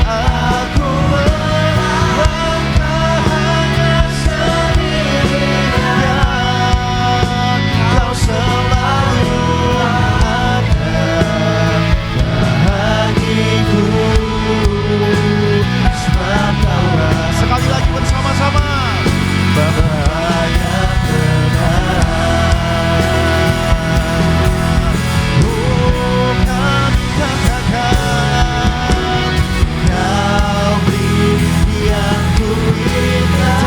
aku melangkah hanya sendirian, kau selalu ada bagiku, sebab kau sekali lagi bersama-sama. Bapa yang kekal, oh kami katakan, kau beri yang ku pinta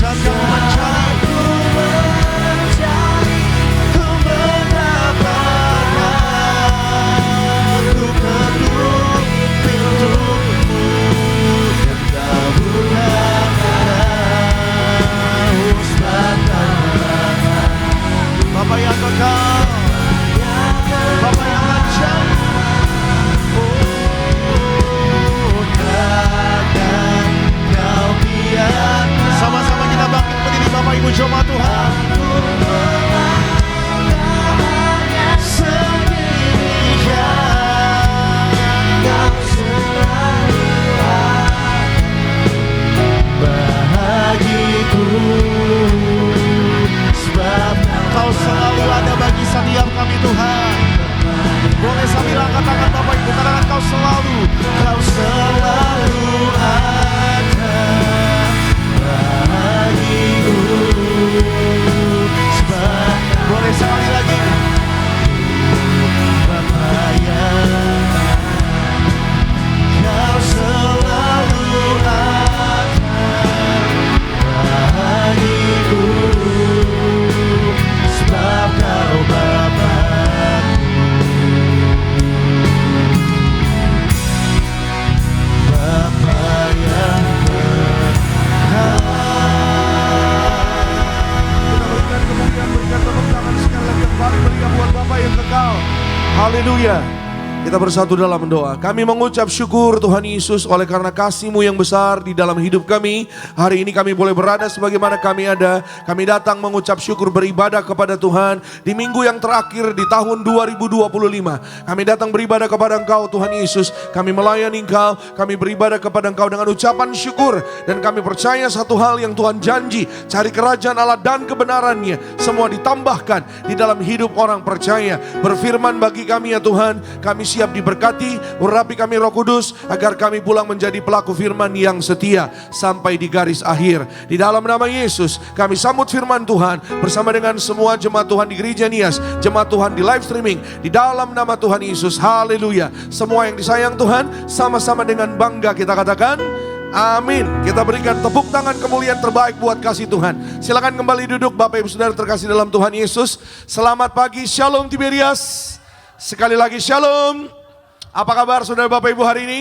saat kau mencari, ku mendapatkan. Ku ketuk pintumu dan kau bukakan, sebab kau Bapa yang kekal, Bapa yang ajaib. Oh, takkan kau biarkan. Sama-sama kita bangkit berdiri Bapak Ibu jemaat Tuhan. Sendirian, kau selalu bagiku, sebab kau selalu ada bagi setiap kami Tuhan. Boleh sambil angkat tangan Bapak Ibu, katakan kau selalu ada bagiku, sebab Haleluya. Kita bersatu dalam doa. Kami mengucap syukur Tuhan Yesus oleh karena kasih-Mu yang besar di dalam hidup kami. Hari ini kami boleh berada sebagaimana kami ada. Kami datang mengucap syukur beribadah kepada Tuhan di minggu yang terakhir di tahun 2025. Kami datang beribadah kepada Engkau Tuhan Yesus. Kami melayani Engkau, kami beribadah kepada Engkau dengan ucapan syukur. Dan kami percaya satu hal yang Tuhan janji, cari kerajaan Allah dan kebenarannya, semua ditambahkan di dalam hidup orang percaya. Berfirman bagi kami ya Tuhan, kami siap diberkati, urapi kami Roh Kudus, agar kami pulang menjadi pelaku firman yang setia sampai di garis akhir. Di dalam nama Yesus, kami sambut firman Tuhan bersama dengan semua jemaat Tuhan di Gereja Nias, jemaat Tuhan di live streaming, di dalam nama Tuhan Yesus. Haleluya. Semua yang disayang Tuhan, sama-sama dengan bangga kita katakan, amin. Kita berikan tepuk tangan kemuliaan terbaik buat kasih Tuhan. Silakan kembali duduk Bapak Ibu Saudara terkasih dalam Tuhan Yesus. Selamat pagi, Shalom Tiberias. Sekali lagi Shalom. Apa kabar Saudara Bapak Ibu hari ini?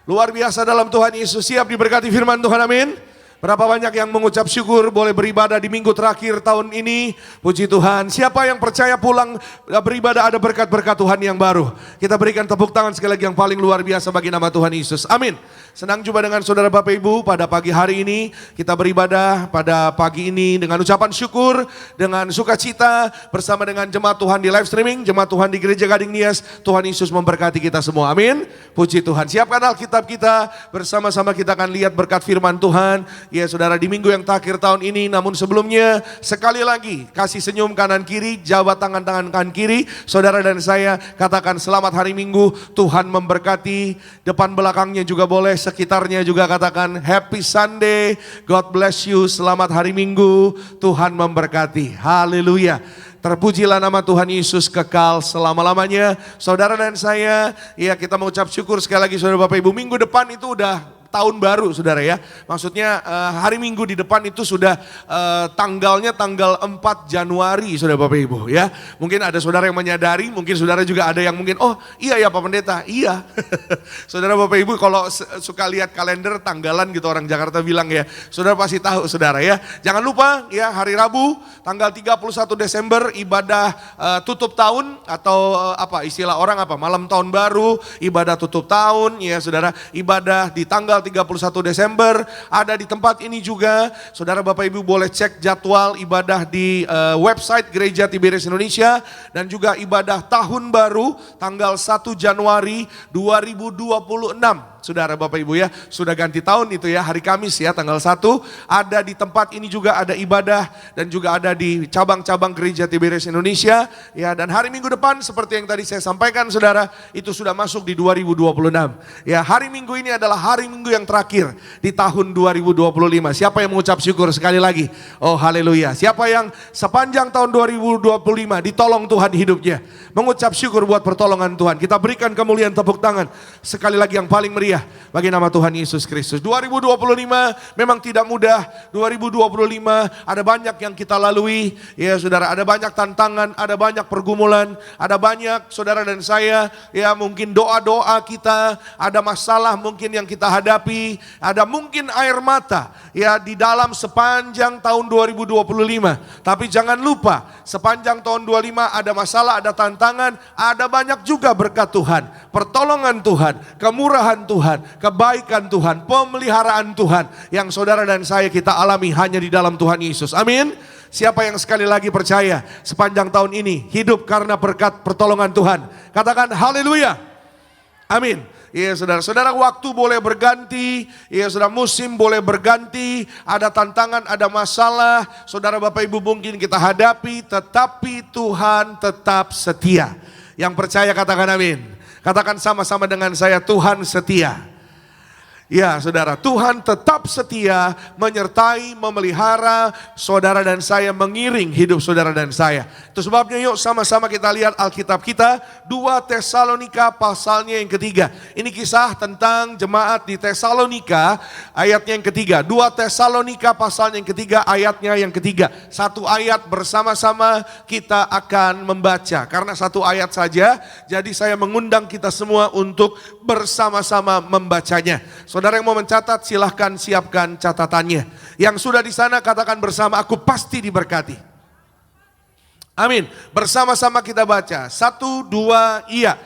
Luar biasa dalam Tuhan Yesus. Siap diberkati firman Tuhan, amin. Berapa banyak yang mengucap syukur boleh beribadah di minggu terakhir tahun ini. Puji Tuhan. Siapa yang percaya pulang beribadah ada berkat-berkat Tuhan yang baru. Kita berikan tepuk tangan sekali lagi yang paling luar biasa bagi nama Tuhan Yesus. Amin. Senang jumpa dengan saudara Bapak Ibu pada pagi hari ini. Kita beribadah pada pagi ini dengan ucapan syukur, dengan sukacita bersama dengan jemaat Tuhan di live streaming, jemaat Tuhan di Gereja Gading Nias. Tuhan Yesus memberkati kita semua. Amin. Puji Tuhan. Siapkan Alkitab kita, bersama-sama kita akan lihat berkat firman Tuhan. Ya saudara, di minggu yang terakhir tahun ini, namun sebelumnya sekali lagi kasih senyum kanan kiri, jabat tangan kanan kiri. Saudara dan saya katakan selamat hari Minggu, Tuhan memberkati. Depan belakangnya juga boleh, sekitarnya juga katakan Happy Sunday, God bless you, selamat hari Minggu, Tuhan memberkati. Haleluya. Terpujilah nama Tuhan Yesus kekal selama-lamanya. Saudara dan saya, ya kita mengucap syukur sekali lagi saudara Bapak Ibu. Minggu depan itu udah tahun baru saudara ya. Maksudnya hari Minggu di depan itu sudah tanggalnya tanggal 4 Januari saudara Bapak Ibu ya. Mungkin ada saudara yang menyadari, mungkin saudara juga ada yang mungkin, oh iya ya Pak Pendeta, iya. Saudara Bapak Ibu kalau suka lihat kalender tanggalan gitu orang Jakarta bilang ya, saudara pasti tahu saudara ya. Jangan lupa ya hari Rabu tanggal 31 Desember ibadah tutup tahun atau apa istilah orang apa, malam tahun baru, ibadah tutup tahun ya saudara, ibadah di tanggal 31 Desember ada di tempat ini juga. Saudara Bapak Ibu boleh cek jadwal ibadah di website Gereja Tiberias Indonesia, dan juga ibadah tahun baru tanggal 1 Januari 2026. Saudara Bapak Ibu ya, sudah ganti tahun itu ya, hari Kamis ya tanggal 1. Ada di tempat ini juga ada ibadah dan juga ada di cabang-cabang Gereja Tiberias Indonesia ya. Dan hari Minggu depan seperti yang tadi saya sampaikan saudara, itu sudah masuk di 2026 ya. Hari Minggu ini adalah hari Minggu yang terakhir di tahun 2025. Siapa yang mengucap syukur sekali lagi? Oh haleluya. Siapa yang sepanjang tahun 2025 ditolong Tuhan hidupnya, mengucap syukur buat pertolongan Tuhan. Kita berikan kemuliaan tepuk tangan sekali lagi yang paling meriah bagi nama Tuhan Yesus Kristus. 2025 memang tidak mudah. 2025 ada banyak yang kita lalui ya saudara, ada banyak tantangan, ada banyak pergumulan, ada banyak saudara dan saya ya, mungkin doa-doa kita, ada masalah mungkin yang kita hadapi, ada mungkin air mata ya di dalam sepanjang tahun 2025. Tapi jangan lupa sepanjang tahun 25 ada masalah, ada tantangan, ada banyak juga berkat Tuhan, pertolongan Tuhan, kemurahan Tuhan, kebaikan Tuhan, pemeliharaan Tuhan yang saudara dan saya kita alami hanya di dalam Tuhan Yesus. Amin. Siapa yang sekali lagi percaya sepanjang tahun ini hidup karena berkat pertolongan Tuhan? Katakan haleluya. Amin. Iya saudara-saudara, waktu boleh berganti, iya saudara, musim boleh berganti, ada tantangan, ada masalah, saudara Bapak Ibu mungkin kita hadapi, tetapi Tuhan tetap setia. Yang percaya katakan amin. Katakan sama-sama dengan saya, Tuhan setia. Ya saudara, Tuhan tetap setia menyertai, memelihara saudara dan saya, mengiring hidup saudara dan saya. Itu sebabnya yuk sama-sama kita lihat Alkitab kita, 2 Tesalonika pasalnya yang ketiga. Ini kisah tentang jemaat di Tesalonika ayatnya yang ketiga. 2 Tesalonika pasalnya yang ketiga ayatnya yang ketiga. Satu ayat bersama-sama kita akan membaca. Karena satu ayat saja, jadi saya mengundang kita semua untuk bersama-sama membacanya. Saudara yang mau mencatat silahkan siapkan catatannya. Yang sudah di sana katakan bersama, aku pasti diberkati. Amin. Bersama-sama kita baca. 1, 2, iya.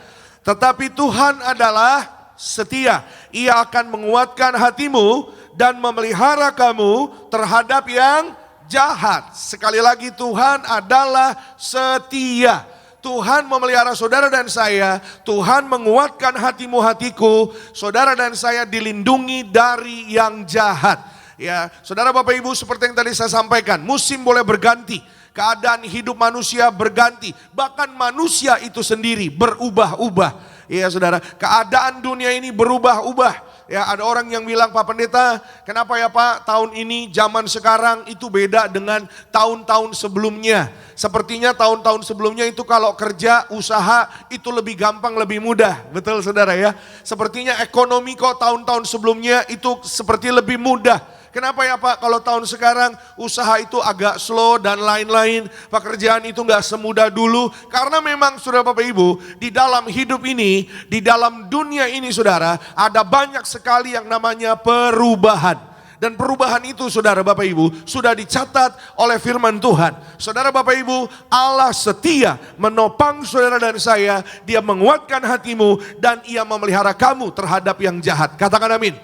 Tetapi Tuhan adalah setia. Ia akan menguatkan hatimu dan memelihara kamu terhadap yang jahat. Sekali lagi, Tuhan adalah setia. Tuhan memelihara saudara dan saya. Tuhan menguatkan hatimu, hatiku. Saudara dan saya dilindungi dari yang jahat. Ya, saudara Bapak Ibu, seperti yang tadi saya sampaikan, musim boleh berganti. Keadaan hidup manusia berganti. Bahkan manusia itu sendiri berubah-ubah. Ya saudara, keadaan dunia ini berubah-ubah. Ya, ada orang yang bilang, Pak Pendeta, kenapa ya Pak tahun ini zaman sekarang itu beda dengan tahun-tahun sebelumnya. Sepertinya tahun-tahun sebelumnya itu kalau kerja, usaha itu lebih gampang, lebih mudah. Betul saudara ya. Sepertinya ekonomi kok tahun-tahun sebelumnya itu seperti lebih mudah. Kenapa ya Pak kalau tahun sekarang usaha itu agak slow dan lain-lain. Pekerjaan itu gak semudah dulu. Karena memang saudara Bapak Ibu, di dalam hidup ini, di dalam dunia ini saudara, ada banyak sekali yang namanya perubahan. Dan perubahan itu saudara Bapak Ibu sudah dicatat oleh firman Tuhan. Saudara Bapak Ibu, Allah setia menopang saudara dan saya. Dia menguatkan hatimu dan ia memelihara kamu terhadap yang jahat. Katakan amin.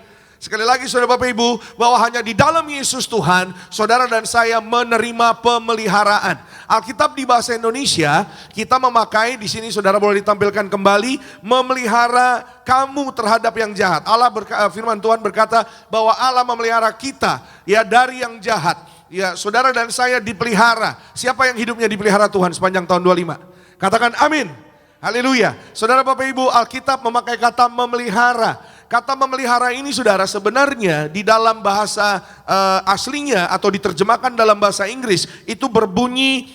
Sekali lagi saudara Bapak Ibu, bahwa hanya di dalam Yesus Tuhan, saudara dan saya menerima pemeliharaan. Alkitab di bahasa Indonesia, kita memakai di sini saudara boleh ditampilkan kembali, memelihara kamu terhadap yang jahat. Firman Tuhan berkata bahwa Allah memelihara kita ya dari yang jahat. Ya, saudara dan saya dipelihara. Siapa yang hidupnya dipelihara Tuhan sepanjang tahun 25? Katakan amin. Haleluya. Saudara Bapak Ibu, Alkitab memakai kata memelihara. Kata memelihara ini saudara sebenarnya di dalam bahasa aslinya atau diterjemahkan dalam bahasa Inggris itu berbunyi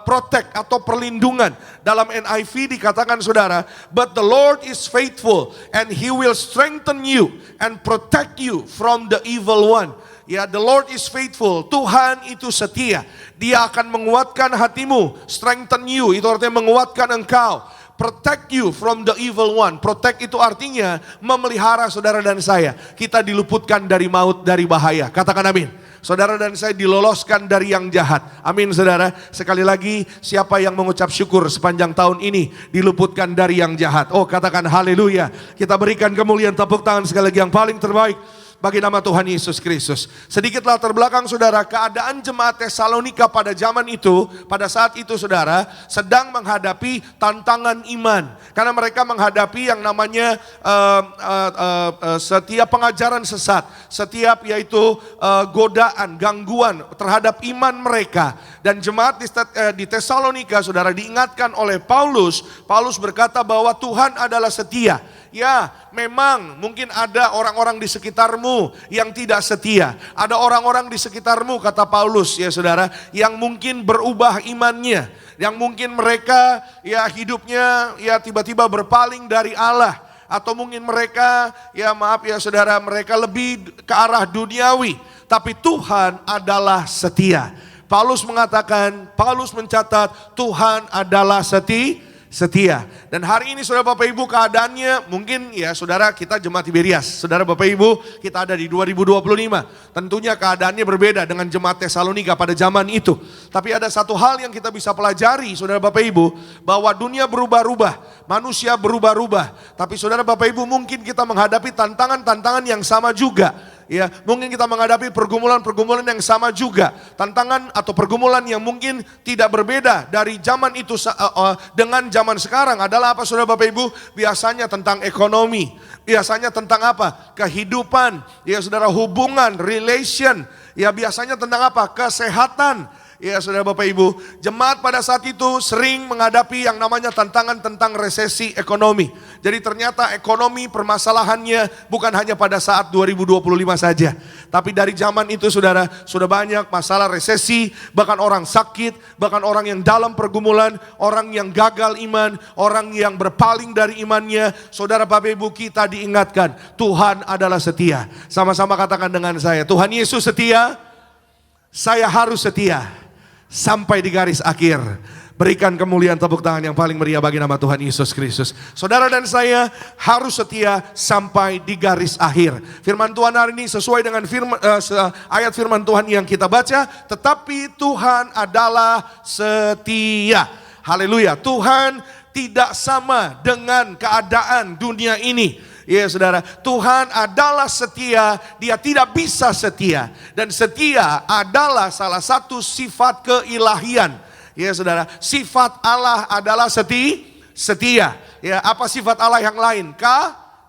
protect atau perlindungan. Dalam NIV dikatakan saudara, but the Lord is faithful and he will strengthen you and protect you from the evil one. Ya, the Lord is faithful. Tuhan itu setia. Dia akan menguatkan hatimu, strengthen you, itu artinya menguatkan engkau. Protect you from the evil one. Protect itu artinya memelihara saudara dan saya. Kita diluputkan dari maut, dari bahaya. Katakan amin. Saudara dan saya diloloskan dari yang jahat. Amin saudara. Sekali lagi, siapa yang mengucap syukur sepanjang tahun ini diluputkan dari yang jahat. Oh, katakan haleluya. Kita berikan kemuliaan, tepuk tangan sekali lagi yang paling terbaik bagi nama Tuhan Yesus Kristus. Sedikit latar belakang saudara, keadaan jemaat Tesalonika pada zaman itu, pada saat itu saudara, sedang menghadapi tantangan iman. Karena mereka menghadapi yang namanya setiap pengajaran sesat, setiap yaitu godaan, gangguan terhadap iman mereka. Dan jemaat di Tesalonika saudara diingatkan oleh Paulus. Paulus berkata bahwa Tuhan adalah setia. Ya, memang mungkin ada orang-orang di sekitarmu yang tidak setia. Ada orang-orang di sekitarmu, kata Paulus ya saudara, yang mungkin berubah imannya. Yang mungkin mereka ya hidupnya ya tiba-tiba berpaling dari Allah. Atau mungkin mereka ya maaf ya saudara, mereka lebih ke arah duniawi. Tapi Tuhan adalah setia. Paulus mengatakan, Paulus mencatat Tuhan adalah setia. Dan hari ini saudara Bapak Ibu keadaannya mungkin ya saudara kita jemaat Tiberias. Saudara Bapak Ibu kita ada di 2025. Tentunya keadaannya berbeda dengan jemaat Tesalonika pada zaman itu. Tapi ada satu hal yang kita bisa pelajari saudara Bapak Ibu. Bahwa dunia berubah-ubah, manusia berubah-ubah. Tapi saudara Bapak Ibu mungkin kita menghadapi tantangan-tantangan yang sama juga. Ya, mungkin kita menghadapi pergumulan-pergumulan yang sama juga. Tantangan atau pergumulan yang mungkin tidak berbeda dari zaman itu dengan zaman sekarang adalah apa saudara Bapak Ibu? Biasanya tentang ekonomi. Biasanya tentang apa? Kehidupan. Ya saudara, hubungan, relation. Ya biasanya tentang apa? Kesehatan. Ya saudara Bapak Ibu, jemaat pada saat itu sering menghadapi yang namanya tantangan tentang resesi ekonomi. Jadi ternyata ekonomi permasalahannya bukan hanya pada saat 2025 saja. Tapi dari zaman itu saudara, sudah banyak masalah resesi, bahkan orang sakit, bahkan orang yang dalam pergumulan, orang yang gagal iman, orang yang berpaling dari imannya. Saudara Bapak Ibu kita diingatkan, Tuhan adalah setia. Sama-sama katakan dengan saya, Tuhan Yesus setia, saya harus setia. Sampai di garis akhir. Berikan kemuliaan tepuk tangan yang paling meriah bagi nama Tuhan Yesus Kristus. Saudara dan saya harus setia sampai di garis akhir. Firman Tuhan hari ini sesuai dengan ayat firman Tuhan yang kita baca. Tetapi Tuhan adalah setia. Haleluya. Tuhan tidak sama dengan keadaan dunia ini. Ya saudara, Tuhan adalah setia, Dia tidak bisa setia. Dan setia adalah salah satu sifat keilahian. Ya saudara, sifat Allah adalah setia. Ya, apa sifat Allah yang lain?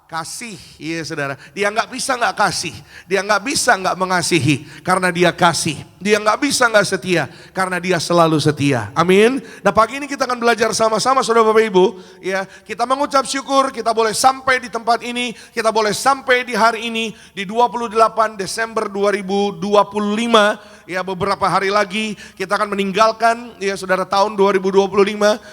Kasih. Ya saudara, Dia nggak bisa nggak kasih. Dia nggak bisa nggak mengasihi karena Dia kasih. Dia nggak bisa nggak setia karena Dia selalu setia. Amin. Nah pagi ini kita akan belajar sama-sama saudara Bapak Ibu. Ya, kita mengucap syukur kita boleh sampai di tempat ini. Kita boleh sampai di hari ini di 28 Desember 2025. Ya, beberapa hari lagi kita akan meninggalkan ya saudara tahun 2025.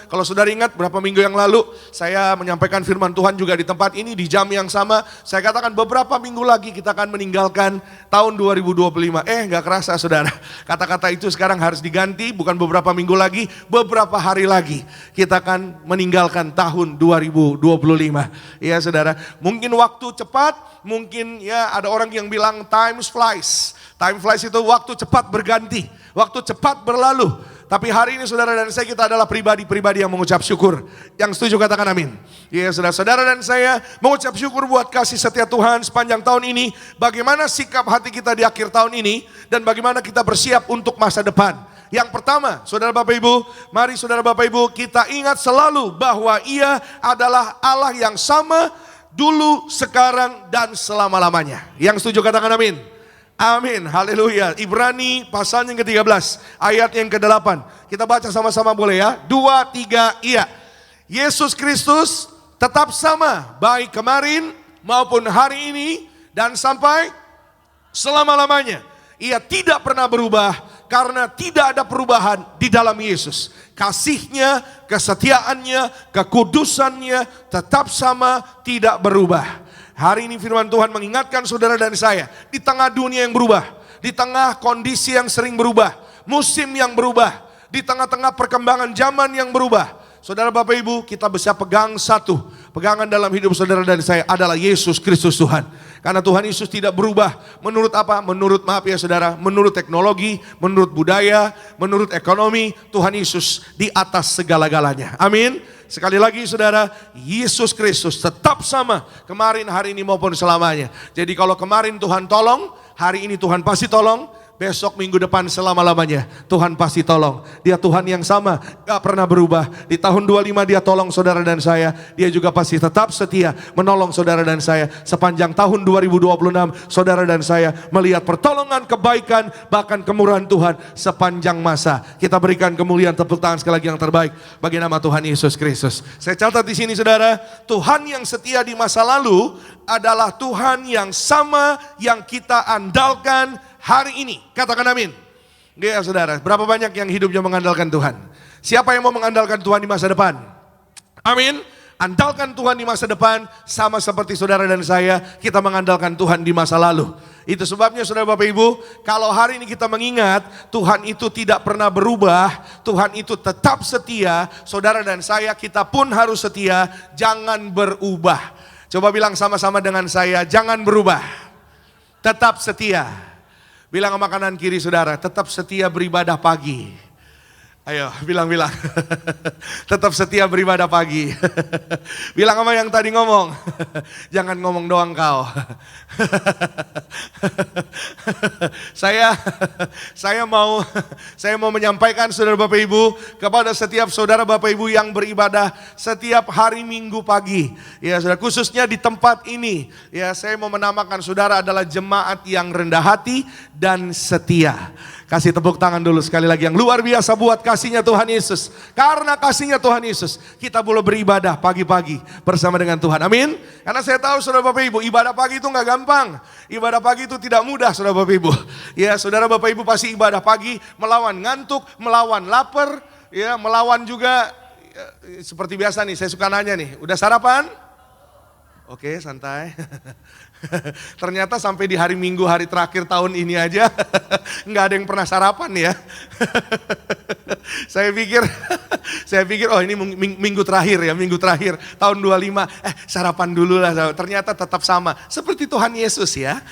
Kalau saudara ingat berapa minggu yang lalu saya menyampaikan firman Tuhan juga di tempat ini di jam yang sama. Saya katakan beberapa minggu lagi kita akan meninggalkan tahun 2025. Gak kerasa saudara. Kata-kata itu sekarang harus diganti, bukan beberapa minggu lagi, beberapa hari lagi kita akan meninggalkan tahun 2025. Ya saudara, mungkin waktu cepat, mungkin ya ada orang yang bilang time flies. Time flies itu waktu cepat berganti, waktu cepat berlalu. Tapi hari ini saudara dan saya kita adalah pribadi-pribadi yang mengucap syukur. Yang setuju katakan amin. Ya saudara dan saya mengucap syukur buat kasih setia Tuhan sepanjang tahun ini. Bagaimana sikap hati kita di akhir tahun ini dan bagaimana kita bersiap untuk masa depan. Yang pertama, saudara Bapak Ibu, mari saudara Bapak Ibu kita ingat selalu bahwa Ia adalah Allah yang sama dulu, sekarang dan selama-lamanya. Yang setuju katakan amin. Amin, haleluya. Ibrani pasal yang ke-13, ayat yang ke-8. Kita baca sama-sama boleh ya? 2, 3, iya. Yesus Kristus tetap sama, baik kemarin maupun hari ini dan sampai selama-lamanya. Ia tidak pernah berubah karena tidak ada perubahan di dalam Yesus. Kasih-Nya, kesetiaannya, kekudusannya tetap sama, tidak berubah. Hari ini firman Tuhan mengingatkan saudara dan saya, di tengah dunia yang berubah, di tengah kondisi yang sering berubah, musim yang berubah, di tengah-tengah perkembangan zaman yang berubah. Saudara Bapak Ibu, kita bisa pegang satu, pegangan dalam hidup saudara dan saya adalah Yesus Kristus Tuhan. Karena Tuhan Yesus tidak berubah menurut apa? Menurut maaf ya saudara, menurut teknologi, menurut budaya, menurut ekonomi, Tuhan Yesus di atas segala-galanya. Amin. Sekali lagi saudara, Yesus Kristus tetap sama kemarin, hari ini maupun selamanya. Jadi kalau kemarin Tuhan tolong, hari ini Tuhan pasti tolong, besok minggu depan selama-lamanya Tuhan pasti tolong. Dia Tuhan yang sama, gak pernah berubah. Di tahun 25 Dia tolong saudara dan saya, Dia juga pasti tetap setia menolong saudara dan saya. Sepanjang tahun 2026 saudara dan saya melihat pertolongan, kebaikan, bahkan kemurahan Tuhan sepanjang masa. Kita berikan kemuliaan, tepuk tangan sekali lagi yang terbaik bagi nama Tuhan Yesus Kristus. Saya catat di sini saudara, Tuhan yang setia di masa lalu adalah Tuhan yang sama yang kita andalkan hari ini. Katakan amin. Ya saudara, berapa banyak yang hidupnya mengandalkan Tuhan? Siapa yang mau mengandalkan Tuhan di masa depan? Amin. Andalkan Tuhan di masa depan sama seperti saudara dan saya, kita mengandalkan Tuhan di masa lalu. Itu sebabnya saudara Bapak Ibu, kalau hari ini kita mengingat Tuhan itu tidak pernah berubah, Tuhan itu tetap setia, saudara dan saya kita pun harus setia, jangan berubah. Coba bilang sama-sama dengan saya, jangan berubah, tetap setia. Bilang sama kanan kiri saudara, tetap setia beribadah pagi. Ayo bilang. Tetap setia beribadah pagi. Bilang sama yang tadi ngomong, jangan ngomong doang kau. Saya mau menyampaikan saudara Bapak Ibu kepada setiap saudara Bapak Ibu yang beribadah setiap hari Minggu pagi. Ya saudara, khususnya di tempat ini. Ya, saya mau menamakan saudara adalah jemaat yang rendah hati dan setia. Kasih tepuk tangan dulu sekali lagi yang luar biasa buat kasihnya Tuhan Yesus. Karena kasihnya Tuhan Yesus, kita boleh beribadah pagi-pagi bersama dengan Tuhan. Amin. Karena saya tahu saudara Bapak Ibu, ibadah pagi itu gak gampang. Ibadah pagi itu tidak mudah saudara Bapak Ibu. Ya saudara Bapak Ibu pasti ibadah pagi melawan ngantuk, melawan lapar, ya melawan juga ya, seperti biasa nih, saya suka nanya nih, udah sarapan? Oke, santai. Ternyata sampai di hari Minggu, hari terakhir tahun ini aja nggak ada yang pernah sarapan ya. Saya pikir Saya pikir oh ini minggu terakhir ya, minggu terakhir tahun 25. Sarapan dulu lah. Ternyata tetap sama. Seperti Tuhan Yesus ya.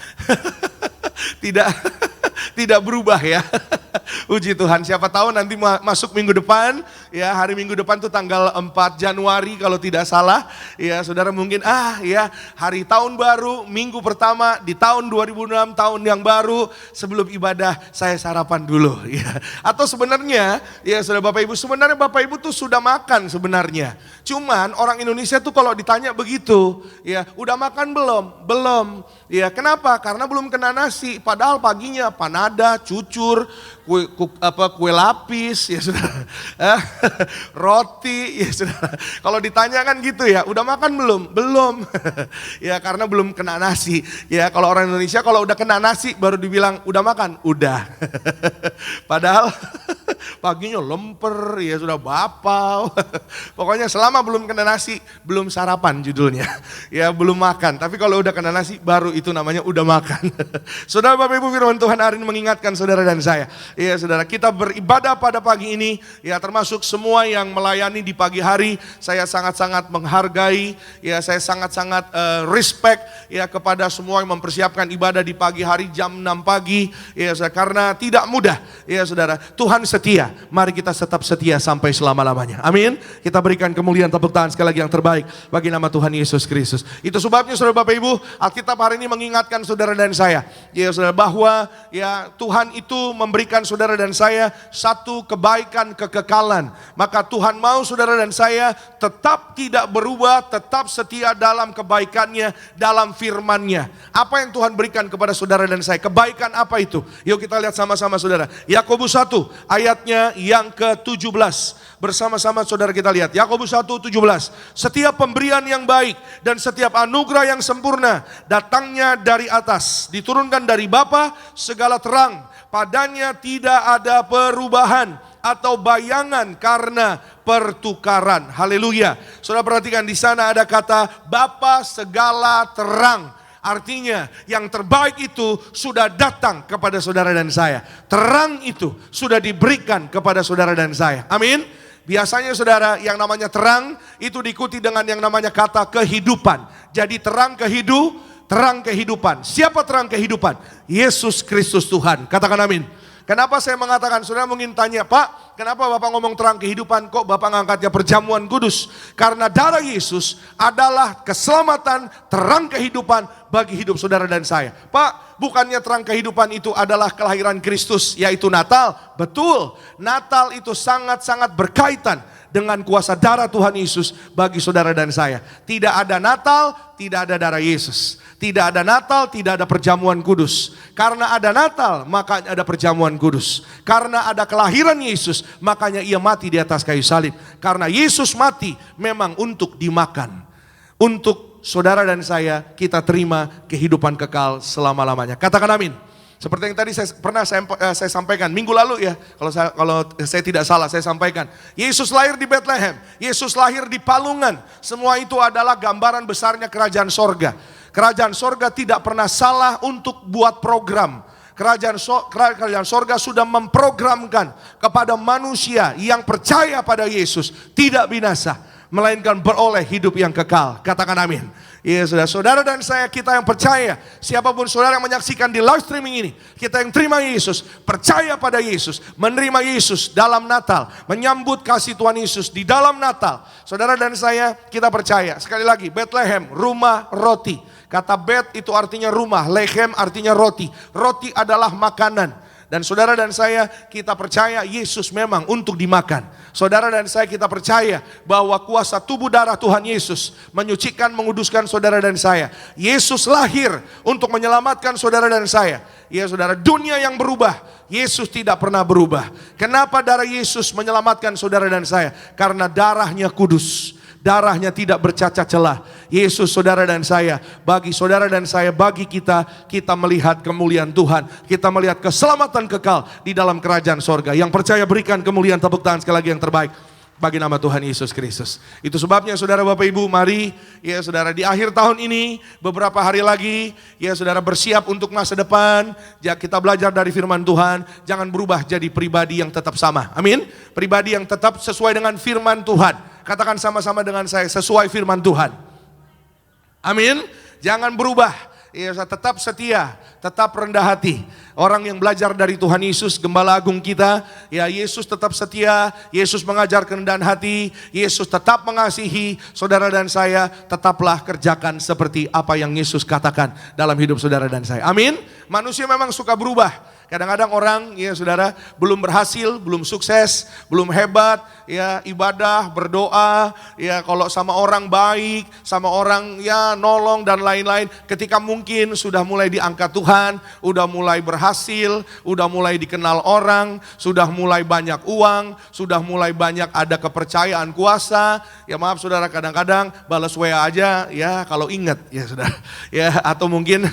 Tidak berubah ya. Puji Tuhan, siapa tahu nanti masuk minggu depan, ya hari minggu depan tuh tanggal 4 Januari kalau tidak salah, ya saudara mungkin ya hari tahun baru, minggu pertama di tahun 2006, tahun yang baru, sebelum ibadah saya sarapan dulu ya. Atau sebenarnya, ya saudara Bapak Ibu, sebenarnya Bapak Ibu tuh sudah makan sebenarnya. Cuman orang Indonesia tuh kalau ditanya begitu, ya udah makan belum? Belum. Ya kenapa? Karena belum kena nasi, padahal paginya panada, cucur, kue lapis, ya saudara, roti, ya saudara. Kalau ditanya kan gitu ya, udah makan belum? Belum, ya karena belum kena nasi. Ya kalau orang Indonesia kalau udah kena nasi baru dibilang udah makan, udah. Padahal paginya lemper, ya sudah bapau. Pokoknya selama belum kena nasi, belum sarapan judulnya. Ya belum makan, tapi kalau udah kena nasi baru itu namanya udah makan. Saudara Bapak Ibu, firman Tuhan hari ini mengingatkan saudara dan saya. Ya saudara, kita beribadah pada pagi ini, ya termasuk semua yang melayani di pagi hari. Saya sangat-sangat menghargai, ya saya sangat-sangat respect ya kepada semua yang mempersiapkan ibadah di pagi hari jam 6 pagi. Ya saudara, karena tidak mudah, ya saudara. Tuhan setia, mari kita tetap setia sampai selama-lamanya. Amin. Kita berikan kemuliaan, tepuk tangan sekali lagi yang terbaik bagi nama Tuhan Yesus Kristus. Itu sebabnya saudara Bapak Ibu, Alkitab hari ini mengingatkan saudara dan saya, ya saudara, bahwa ya Tuhan itu memberikan saudara dan saya satu kebaikan kekekalan. Maka Tuhan mau saudara dan saya tetap tidak berubah, tetap setia dalam kebaikannya, dalam firman-Nya. Apa yang Tuhan berikan kepada saudara dan saya? Kebaikan apa itu? Yuk kita lihat sama-sama saudara. Yakobus 1 ayatnya yang ke-17. Bersama-sama saudara kita lihat. Yakobus 1:17. Setiap pemberian yang baik dan setiap anugerah yang sempurna datangnya dari atas, diturunkan dari Bapa segala terang. Padanya tidak ada perubahan atau bayangan karena pertukaran. Haleluya. Saudara perhatikan di sana ada kata Bapa segala terang. Artinya yang terbaik itu sudah datang kepada saudara dan saya. Terang itu sudah diberikan kepada saudara dan saya. Amin. Biasanya saudara yang namanya terang itu diikuti dengan yang namanya kata kehidupan. Jadi terang kehidupan. Siapa terang kehidupan? Yesus Kristus Tuhan. Katakan amin. Kenapa saya mengatakan, saudara mungkin tanya, Pak, kenapa Bapak ngomong terang kehidupan, kok Bapak ngangkatnya perjamuan kudus? Karena darah Yesus adalah keselamatan, terang kehidupan bagi hidup saudara dan saya. Pak, bukannya terang kehidupan itu adalah kelahiran Kristus, yaitu Natal? Betul, Natal itu sangat-sangat berkaitan dengan kuasa darah Tuhan Yesus bagi saudara dan saya. Tidak ada Natal, tidak ada darah Yesus. Tidak ada Natal, tidak ada perjamuan kudus. Karena ada Natal, maka ada perjamuan kudus. Karena ada kelahiran Yesus, makanya ia mati di atas kayu salib. Karena Yesus mati memang untuk dimakan. Untuk saudara dan saya, kita terima kehidupan kekal selama-lamanya. Katakan amin. Seperti yang tadi saya sampaikan minggu lalu ya, kalau saya tidak salah saya sampaikan. Yesus lahir di Bethlehem, Yesus lahir di Palungan. Semua itu adalah gambaran besarnya kerajaan sorga. Kerajaan sorga tidak pernah salah untuk buat program. Kerajaan sorga sudah memprogramkan kepada manusia yang percaya pada Yesus tidak binasa, melainkan beroleh hidup yang kekal. Katakan amin. Ya saudara dan saya, kita yang percaya, siapapun saudara yang menyaksikan di live streaming ini, kita yang terima Yesus, percaya pada Yesus, menerima Yesus dalam Natal, menyambut kasih Tuhan Yesus di dalam Natal. Saudara dan saya, kita percaya. Sekali lagi, Bethlehem, rumah roti. Kata Bet itu artinya rumah, Lechem artinya roti. Roti adalah makanan. Dan saudara dan saya, kita percaya Yesus memang untuk dimakan. Saudara dan saya, kita percaya bahwa kuasa tubuh darah Tuhan Yesus menyucikan, menguduskan saudara dan saya. Yesus lahir untuk menyelamatkan saudara dan saya. Ya saudara, dunia yang berubah, Yesus tidak pernah berubah. Kenapa darah Yesus menyelamatkan saudara dan saya? Karena darahnya kudus. Darahnya tidak bercacat celah. Yesus saudara dan saya, bagi saudara dan saya, bagi kita melihat kemuliaan Tuhan. Kita melihat keselamatan kekal di dalam kerajaan sorga. Yang percaya berikan kemuliaan, tepuk tangan sekali lagi yang terbaik bagi nama Tuhan Yesus Kristus. Itu sebabnya saudara Bapak Ibu, mari ya saudara di akhir tahun ini, beberapa hari lagi ya saudara bersiap untuk masa depan. Ya kita belajar dari firman Tuhan, jangan berubah jadi pribadi yang tetap sama. Amin. pribadi yang tetap sesuai dengan firman Tuhan. Katakan sama-sama dengan saya, sesuai firman Tuhan. Amin. Jangan berubah. Ya, tetap setia, tetap rendah hati. Orang yang belajar dari Tuhan Yesus, Gembala Agung kita, ya Yesus tetap setia, Yesus mengajar kerendahan hati, Yesus tetap mengasihi saudara dan saya, tetaplah kerjakan seperti apa yang Yesus katakan dalam hidup saudara dan saya. Amin. Manusia memang suka berubah. Kadang-kadang orang, ya saudara, belum berhasil, belum sukses, belum hebat, ya ibadah, berdoa, ya kalau sama orang baik, sama orang ya nolong dan lain-lain. Ketika mungkin sudah mulai diangkat Tuhan, udah mulai berhasil, udah mulai dikenal orang, sudah mulai banyak uang, sudah mulai banyak ada kepercayaan kuasa. Ya maaf saudara, kadang-kadang balas WA aja, ya kalau ingat, ya saudara, ya atau mungkin,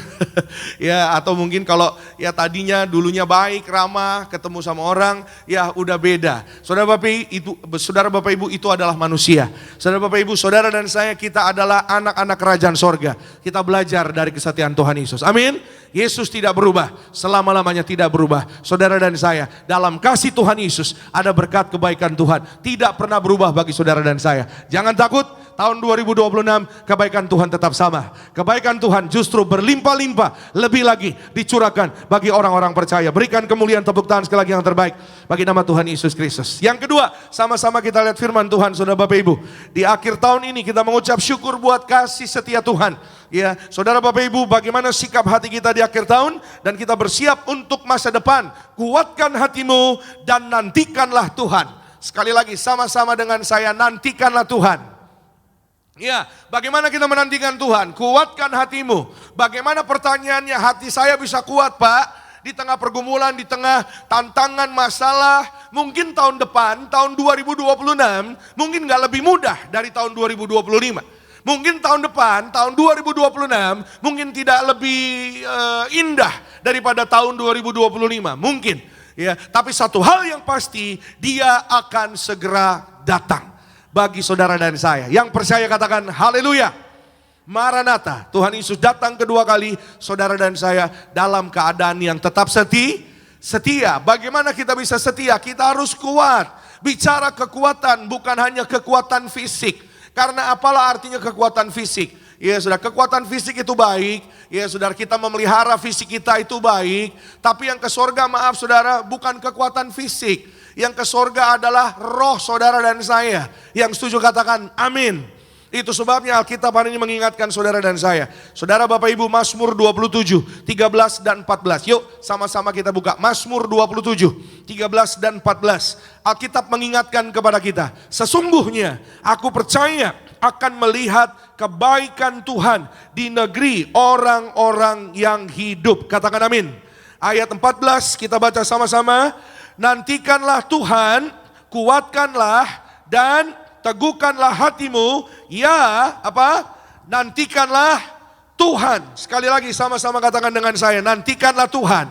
ya atau mungkin kalau ya tadinya dulunya baik, ramah, ketemu sama orang, ya udah beda. Saudara Bapak Ibu itu adalah manusia. Saudara Bapak Ibu, saudara dan saya, kita adalah anak-anak kerajaan sorga. Kita belajar dari kesetiaan Tuhan Yesus. Amin. Yesus tidak berubah, selama-lamanya tidak berubah. Saudara dan saya, dalam kasih Tuhan Yesus ada berkat kebaikan Tuhan. Tidak pernah berubah bagi saudara dan saya. Jangan takut, tahun 2026 kebaikan Tuhan tetap sama. Kebaikan Tuhan justru berlimpah-limpah, lebih lagi dicurahkan bagi orang-orang percaya. Berikan kemuliaan, tepuk tangan sekali lagi yang terbaik bagi nama Tuhan Yesus Kristus. Yang kedua, sama-sama kita lihat firman Tuhan, saudara Bapak Ibu. Di akhir tahun ini kita mengucap syukur buat kasih setia Tuhan. Ya, saudara Bapak Ibu, bagaimana sikap hati kita di akhir tahun dan kita bersiap untuk masa depan. Kuatkan hatimu dan nantikanlah Tuhan. Sekali lagi sama-sama dengan saya, nantikanlah Tuhan. Ya, bagaimana kita menantikan Tuhan? Kuatkan hatimu. Bagaimana pertanyaannya, hati saya bisa kuat Pak? Di tengah pergumulan, di tengah tantangan, masalah, mungkin tahun depan, tahun 2026, mungkin gak lebih mudah dari tahun 2025. Mungkin tahun depan, tahun 2026, mungkin tidak lebih indah daripada tahun 2025, mungkin. Ya, tapi satu hal yang pasti, dia akan segera datang bagi saudara dan saya. Yang percaya katakan haleluya. Maranatha, Tuhan Yesus datang kedua kali, saudara dan saya dalam keadaan yang tetap setia. Bagaimana kita bisa setia? Kita harus kuat. Bicara kekuatan bukan hanya kekuatan fisik. Karena apalah artinya kekuatan fisik? Ya sudah, kekuatan fisik itu baik. Ya saudara, kita memelihara fisik kita itu baik. Tapi yang ke sorga, maaf saudara, bukan kekuatan fisik. Yang ke sorga adalah roh saudara dan saya. Yang setuju katakan amin. Itu sebabnya Alkitab hari ini mengingatkan saudara dan saya. Saudara Bapak Ibu, Mazmur 27, 13 dan 14. Yuk sama-sama kita buka Mazmur 27, 13 dan 14. Alkitab mengingatkan kepada kita. Sesungguhnya aku percaya akan melihat kebaikan Tuhan di negeri orang-orang yang hidup. Katakan amin. Ayat 14 kita baca sama-sama. Nantikanlah Tuhan, kuatkanlah dan teguhkanlah hatimu, ya apa? Nantikanlah Tuhan. Sekali lagi sama-sama katakan dengan saya, nantikanlah Tuhan.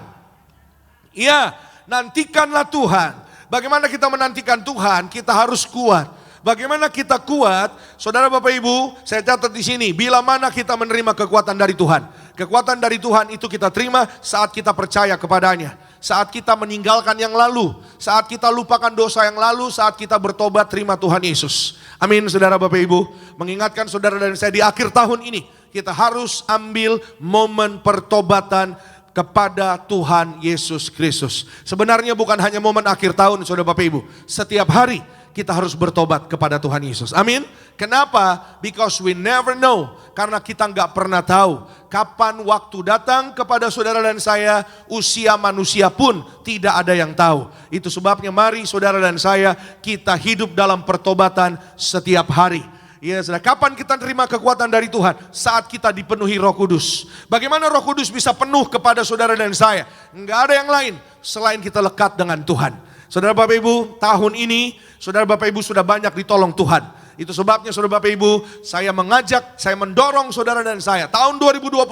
Ya, nantikanlah Tuhan. Bagaimana kita menantikan Tuhan? Kita harus kuat. Bagaimana kita kuat? Saudara Bapak Ibu, saya catat di sini, bila mana kita menerima kekuatan dari Tuhan. Kekuatan dari Tuhan itu kita terima saat kita percaya kepadanya. Saat kita meninggalkan yang lalu, saat kita lupakan dosa yang lalu, saat kita bertobat terima Tuhan Yesus. Amin saudara Bapak Ibu. Mengingatkan saudara dan saya di akhir tahun ini, kita harus ambil momen pertobatan kepada Tuhan Yesus Kristus. Sebenarnya bukan hanya momen akhir tahun saudara Bapak Ibu. Setiap hari kita harus bertobat kepada Tuhan Yesus. Amin. Kenapa? Because we never know. Karena kita nggak pernah tahu kapan waktu datang kepada saudara dan saya. Usia manusia pun tidak ada yang tahu. Itu sebabnya mari saudara dan saya kita hidup dalam pertobatan setiap hari. Ya, saudara, kapan kita terima kekuatan dari Tuhan? Saat kita dipenuhi Roh Kudus. Bagaimana Roh Kudus bisa penuh kepada saudara dan saya? Enggak ada yang lain selain kita lekat dengan Tuhan. Saudara Bapak Ibu, tahun ini saudara Bapak Ibu sudah banyak ditolong Tuhan. Itu sebabnya saudara Bapak Ibu, saya mengajak, saya mendorong saudara dan saya tahun 2026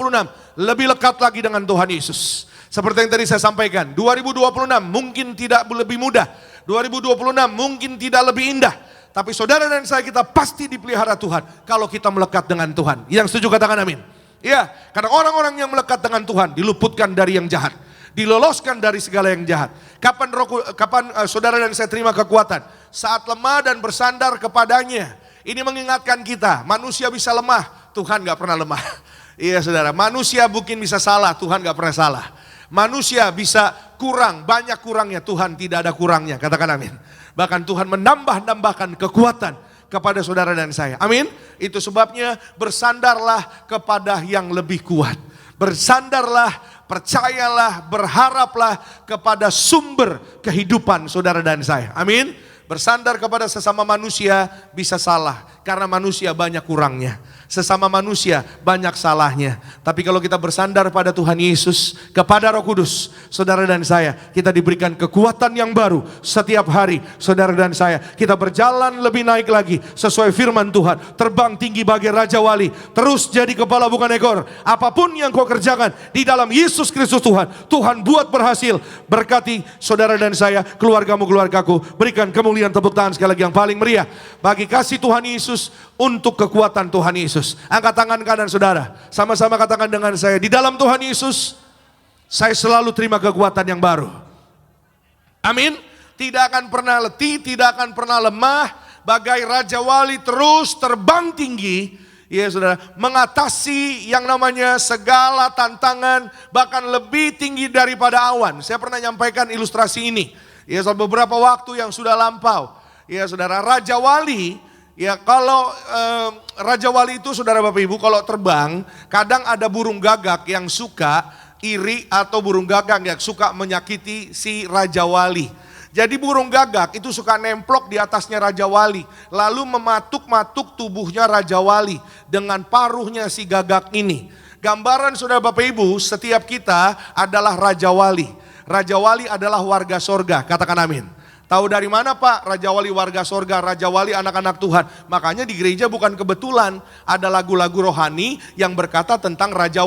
lebih lekat lagi dengan Tuhan Yesus. Seperti yang tadi saya sampaikan, 2026 mungkin tidak lebih mudah, 2026 mungkin tidak lebih indah. Tapi saudara dan saya kita pasti dipelihara Tuhan kalau kita melekat dengan Tuhan. Yang setuju katakan amin. Ya, karena orang-orang yang melekat dengan Tuhan diluputkan dari yang jahat. diloloskan dari segala yang jahat. Kapan saudara dan saya terima kekuatan? Saat lemah dan bersandar kepadanya. Ini mengingatkan kita, manusia bisa lemah, Tuhan gak pernah lemah. Iya saudara, manusia mungkin bisa salah, Tuhan gak pernah salah. Manusia bisa kurang, banyak kurangnya, Tuhan tidak ada kurangnya, katakan amin. Bahkan Tuhan menambahkan kekuatan kepada saudara dan saya, amin. Itu sebabnya bersandarlah kepada yang lebih kuat. Bersandarlah, percayalah, berharaplah kepada sumber kehidupan saudara dan saya, amin. Bersandar kepada sesama manusia bisa salah, karena manusia banyak kurangnya. Sesama manusia banyak salahnya. Tapi kalau kita bersandar pada Tuhan Yesus, kepada Roh Kudus, saudara dan saya, kita diberikan kekuatan yang baru setiap hari. Saudara dan saya, kita berjalan lebih naik lagi sesuai firman Tuhan. Terbang tinggi bagai Raja Wali, terus jadi kepala bukan ekor. Apapun yang kau kerjakan di dalam Yesus Kristus Tuhan, Tuhan buat berhasil. Berkati saudara dan saya, keluargamu, keluargaku. Berikan kemuliaan, tepuk tangan sekali lagi yang paling meriah bagi kasih Tuhan Yesus, untuk kekuatan Tuhan Yesus. Angkat tangan kanan saudara, sama-sama katakan dengan saya, di dalam Tuhan Yesus saya selalu terima kekuatan yang baru. Amin. Tidak akan pernah letih, tidak akan pernah lemah, bagai Raja Wali terus terbang tinggi, ya saudara, mengatasi yang namanya segala tantangan, bahkan lebih tinggi daripada awan. Saya pernah nyampaikan ilustrasi ini, ya beberapa waktu yang sudah lampau. Ya saudara, Raja Wali, ya kalau Raja Wali itu saudara Bapak Ibu kalau terbang, kadang ada burung gagak yang suka iri atau burung gagak yang suka menyakiti si Raja Wali. Jadi burung gagak itu suka nemplok di atasnya Raja Wali, lalu mematuk-matuk tubuhnya Raja Wali dengan paruhnya si gagak ini. Gambaran saudara Bapak Ibu, setiap kita adalah Raja Wali. Raja Wali adalah warga sorga, katakan amin. Tahu dari mana Pak? Raja Wali warga sorga, Raja Wali anak-anak Tuhan. Makanya di gereja bukan kebetulan ada lagu-lagu rohani yang berkata tentang Raja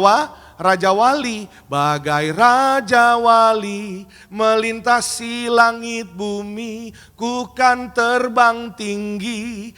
Wali. Bagai Raja Wali melintasi langit bumi, ku kan terbang tinggi.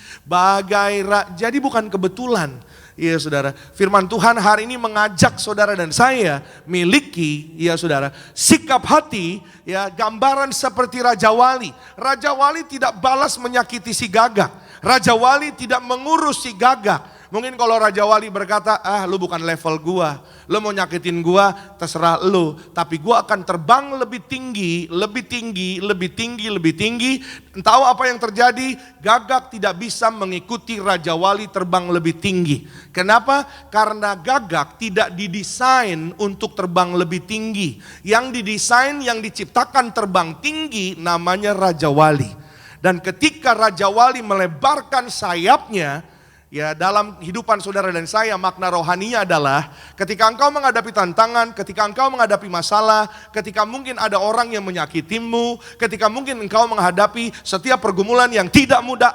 Jadi bukan kebetulan. Iya saudara, firman Tuhan hari ini mengajak saudara dan saya miliki, ya saudara, sikap hati, ya gambaran seperti Raja Wali. Raja Wali tidak balas menyakiti si gagak. Raja Wali tidak mengurus si gagak. Mungkin kalau Raja Wali berkata, lu bukan level gua, lu mau nyakitin gua, terserah lu. Tapi gua akan terbang lebih tinggi, lebih tinggi, lebih tinggi, lebih tinggi. Tahu apa yang terjadi? Gagak tidak bisa mengikuti Raja Wali terbang lebih tinggi. Kenapa? Karena gagak tidak didesain untuk terbang lebih tinggi. Yang didesain, yang diciptakan terbang tinggi namanya Raja Wali. Dan ketika Raja Wali melebarkan sayapnya, ya dalam kehidupan saudara dan saya makna rohaninya adalah ketika engkau menghadapi tantangan, ketika engkau menghadapi masalah, ketika mungkin ada orang yang menyakitimu, ketika mungkin engkau menghadapi setiap pergumulan yang tidak mudah,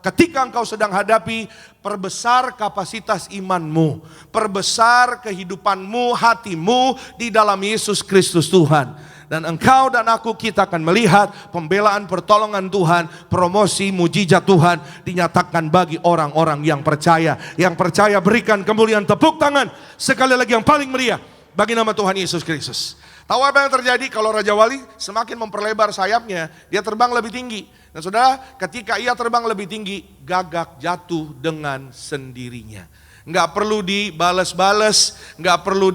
ketika engkau sedang hadapi, perbesar kapasitas imanmu, perbesar kehidupanmu, hatimu di dalam Yesus Kristus Tuhan. Dan engkau dan aku, kita akan melihat pembelaan pertolongan Tuhan, promosi mujizat Tuhan dinyatakan bagi orang-orang yang percaya. Yang percaya berikan kemuliaan, tepuk tangan sekali lagi yang paling meriah bagi nama Tuhan Yesus Kristus. Tahu apa yang terjadi kalau Raja Wali semakin memperlebar sayapnya, dia terbang lebih tinggi. Dan saudara, ketika ia terbang lebih tinggi, gagak jatuh dengan sendirinya. Nggak perlu dibales-bales, nggak perlu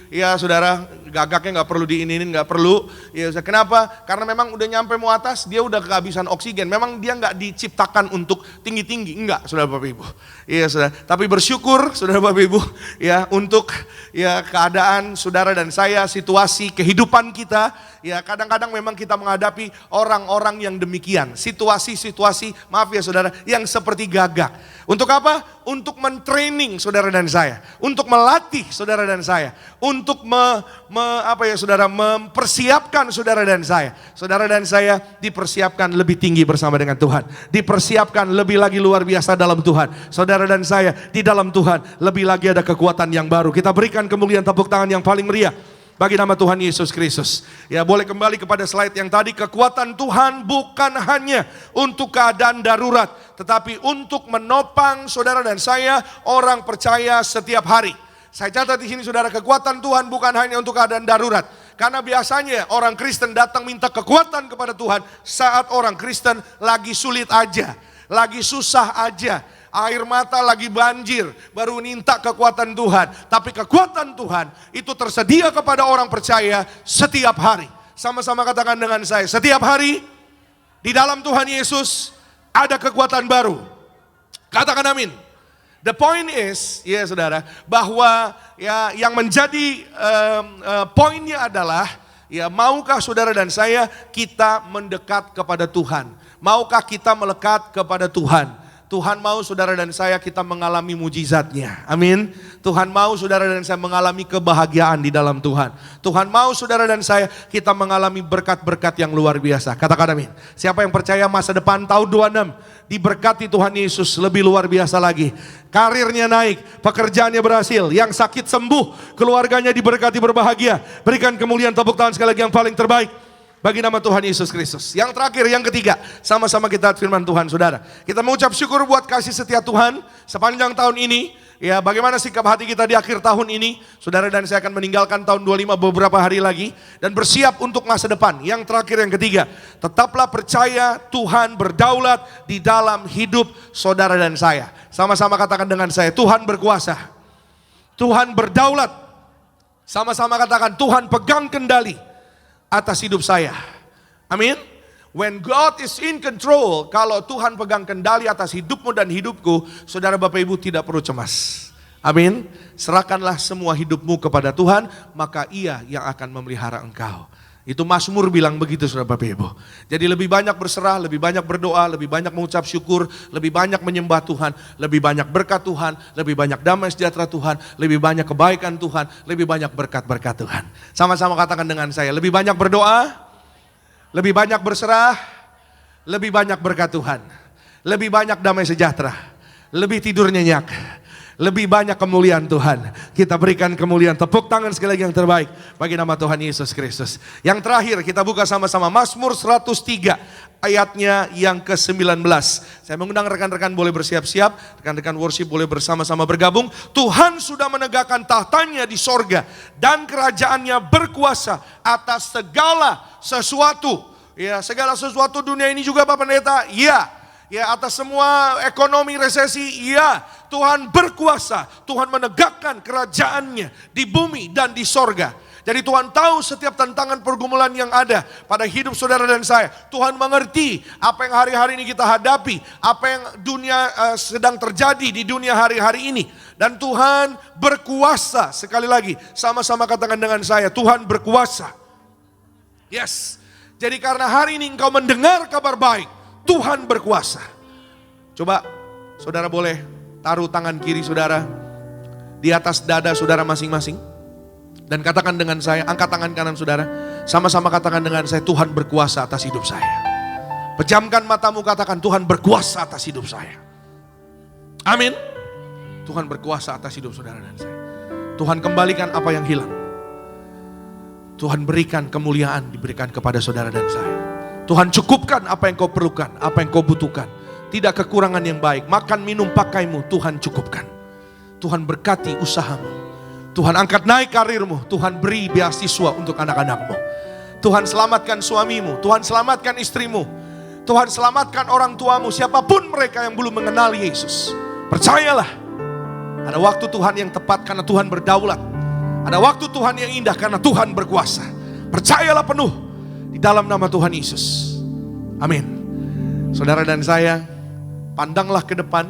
ya saudara, gagaknya nggak perlu diinin, nggak perlu. Ya, kenapa? Karena memang udah nyampe mau atas, dia udah kehabisan oksigen. Memang dia nggak diciptakan untuk tinggi-tinggi, enggak, saudara Bapak Ibu. Iya saudara. Tapi bersyukur, saudara Bapak Ibu, ya untuk ya keadaan saudara dan saya, situasi kehidupan kita. Ya kadang-kadang memang kita menghadapi orang-orang yang demikian. Situasi-situasi, maaf ya saudara, yang seperti gagak. Untuk apa? Untuk mentraining saudara dan saya. Untuk melatih saudara dan saya. Untuk mempersiapkan saudara dan saya. Saudara dan saya dipersiapkan lebih tinggi bersama dengan Tuhan. Dipersiapkan lebih lagi luar biasa dalam Tuhan. Saudara dan saya di dalam Tuhan lebih lagi ada kekuatan yang baru. Kita berikan kemuliaan, tepuk tangan yang paling meriah bagi nama Tuhan Yesus Kristus. Ya boleh kembali kepada slide yang tadi. Kekuatan Tuhan bukan hanya untuk keadaan darurat, tetapi untuk menopang saudara dan saya, orang percaya setiap hari. Saya catat di sini saudara, kekuatan Tuhan bukan hanya untuk keadaan darurat. Karena biasanya orang Kristen datang minta kekuatan kepada Tuhan saat orang Kristen lagi sulit aja, lagi susah aja, air mata lagi banjir, baru minta kekuatan Tuhan. Tapi kekuatan Tuhan itu tersedia kepada orang percaya setiap hari. Sama-sama katakan dengan saya, setiap hari di dalam Tuhan Yesus ada kekuatan baru. Katakan amin. The point is, ya saudara, bahwa ya yang menjadi poinnya adalah, ya maukah saudara dan saya kita mendekat kepada Tuhan? Maukah kita melekat kepada Tuhan? Tuhan mau saudara dan saya kita mengalami mujizatnya. Amin. Tuhan mau saudara dan saya mengalami kebahagiaan di dalam Tuhan. Tuhan mau saudara dan saya kita mengalami berkat-berkat yang luar biasa. Katakan amin. Siapa yang percaya masa depan tahun 26 diberkati Tuhan Yesus lebih luar biasa lagi. Karirnya naik, pekerjaannya berhasil, yang sakit sembuh, keluarganya diberkati berbahagia. Berikan kemuliaan, tepuk tangan sekali lagi yang paling terbaik bagi nama Tuhan Yesus Kristus. Yang terakhir, yang ketiga, sama-sama kita firman Tuhan saudara. Kita mengucap syukur buat kasih setia Tuhan sepanjang tahun ini. Ya, bagaimana sikap hati kita di akhir tahun ini. Saudara dan saya akan meninggalkan tahun 25 beberapa hari lagi. Dan bersiap untuk masa depan. Yang terakhir, yang ketiga, tetaplah percaya Tuhan berdaulat di dalam hidup saudara dan saya. Sama-sama katakan dengan saya, Tuhan berkuasa. Tuhan berdaulat. Sama-sama katakan, Tuhan pegang kendali atas hidup saya. Amin. When God is in control, kalau Tuhan pegang kendali atas hidupmu dan hidupku, saudara Bapak Ibu tidak perlu cemas. Amin. Serahkanlah semua hidupmu kepada Tuhan, maka Ia yang akan memelihara engkau. Itu Mazmur bilang begitu saudara Bapak Ibu. Jadi lebih banyak berserah, lebih banyak berdoa, lebih banyak mengucap syukur, lebih banyak menyembah Tuhan, lebih banyak berkat Tuhan, lebih banyak damai sejahtera Tuhan, lebih banyak kebaikan Tuhan, lebih banyak berkat-berkat Tuhan. Sama-sama katakan dengan saya, lebih banyak berdoa, lebih banyak berserah, lebih banyak berkat Tuhan, lebih banyak damai sejahtera, lebih tidur nyenyak, lebih banyak kemuliaan Tuhan. Kita berikan kemuliaan, tepuk tangan sekali lagi yang terbaik bagi nama Tuhan Yesus Kristus. Yang terakhir kita buka sama-sama Mazmur 103 ayatnya yang ke-19. Saya mengundang rekan-rekan boleh bersiap-siap, rekan-rekan worship boleh bersama-sama bergabung. Tuhan sudah menegakkan tahtanya di sorga dan kerajaannya berkuasa atas segala sesuatu. Ya, segala sesuatu dunia ini juga Bapak Pendeta, iya. Ya, atas semua ekonomi resesi, iya. Tuhan berkuasa, Tuhan menegakkan kerajaannya di bumi dan di sorga. Jadi Tuhan tahu setiap tantangan pergumulan yang ada pada hidup saudara dan saya. Tuhan mengerti apa yang hari-hari ini kita hadapi, apa yang dunia sedang terjadi di dunia hari-hari ini. Dan Tuhan berkuasa, sekali lagi sama-sama katakan dengan saya, Tuhan berkuasa. Yes, jadi karena hari ini engkau mendengar kabar baik, Tuhan berkuasa. Coba saudara boleh taruh tangan kiri saudara di atas dada saudara masing-masing. Dan katakan dengan saya, angkat tangan kanan saudara. Sama-sama katakan dengan saya, Tuhan berkuasa atas hidup saya. Pejamkan matamu, katakan Tuhan berkuasa atas hidup saya. Amin. Tuhan berkuasa atas hidup saudara dan saya. Tuhan kembalikan apa yang hilang. Tuhan berikan kemuliaan, diberikan kepada saudara dan saya. Tuhan cukupkan apa yang kau perlukan, apa yang kau butuhkan. Tidak kekurangan yang baik, makan, minum, pakaimu, Tuhan cukupkan. Tuhan berkati usahamu. Tuhan angkat naik karirmu, Tuhan beri beasiswa untuk anak-anakmu. Tuhan selamatkan suamimu, Tuhan selamatkan istrimu. Tuhan selamatkan orang tuamu, siapapun mereka yang belum mengenal Yesus. Percayalah, ada waktu Tuhan yang tepat karena Tuhan berdaulat. Ada waktu Tuhan yang indah karena Tuhan berkuasa. Percayalah penuh di dalam nama Tuhan Yesus. Amin. Saudara dan saya, pandanglah ke depan.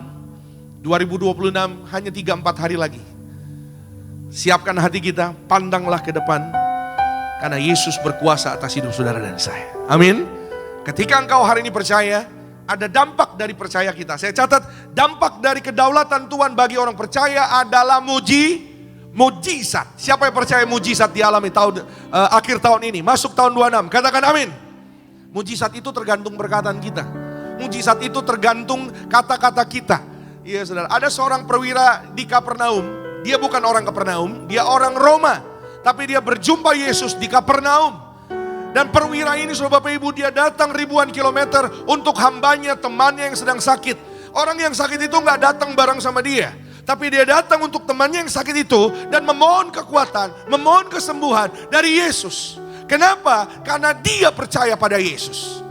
2026 hanya 3-4 hari lagi. Siapkan hati kita, pandanglah ke depan. Karena Yesus berkuasa atas hidup saudara dan saya. Amin. Ketika engkau hari ini percaya, ada dampak dari percaya kita. Saya catat, dampak dari kedaulatan Tuhan bagi orang percaya adalah mujizat. Siapa yang percaya mujizat dialami akhir tahun ini, masuk tahun 26? Katakan amin. Mujizat itu tergantung perkataan kita. Mujizat itu tergantung kata-kata kita. Iya saudara, ada seorang perwira di Kapernaum. Dia bukan orang Kapernaum, dia orang Roma. Tapi dia berjumpa Yesus di Kapernaum. Dan perwira ini saudara Bapak Ibu, dia datang ribuan kilometer untuk hambanya, temannya yang sedang sakit. Orang yang sakit itu gak datang bareng sama dia. Tapi dia datang untuk temannya yang sakit itu dan memohon kekuatan, memohon kesembuhan dari Yesus. Kenapa? Karena dia percaya pada Yesus.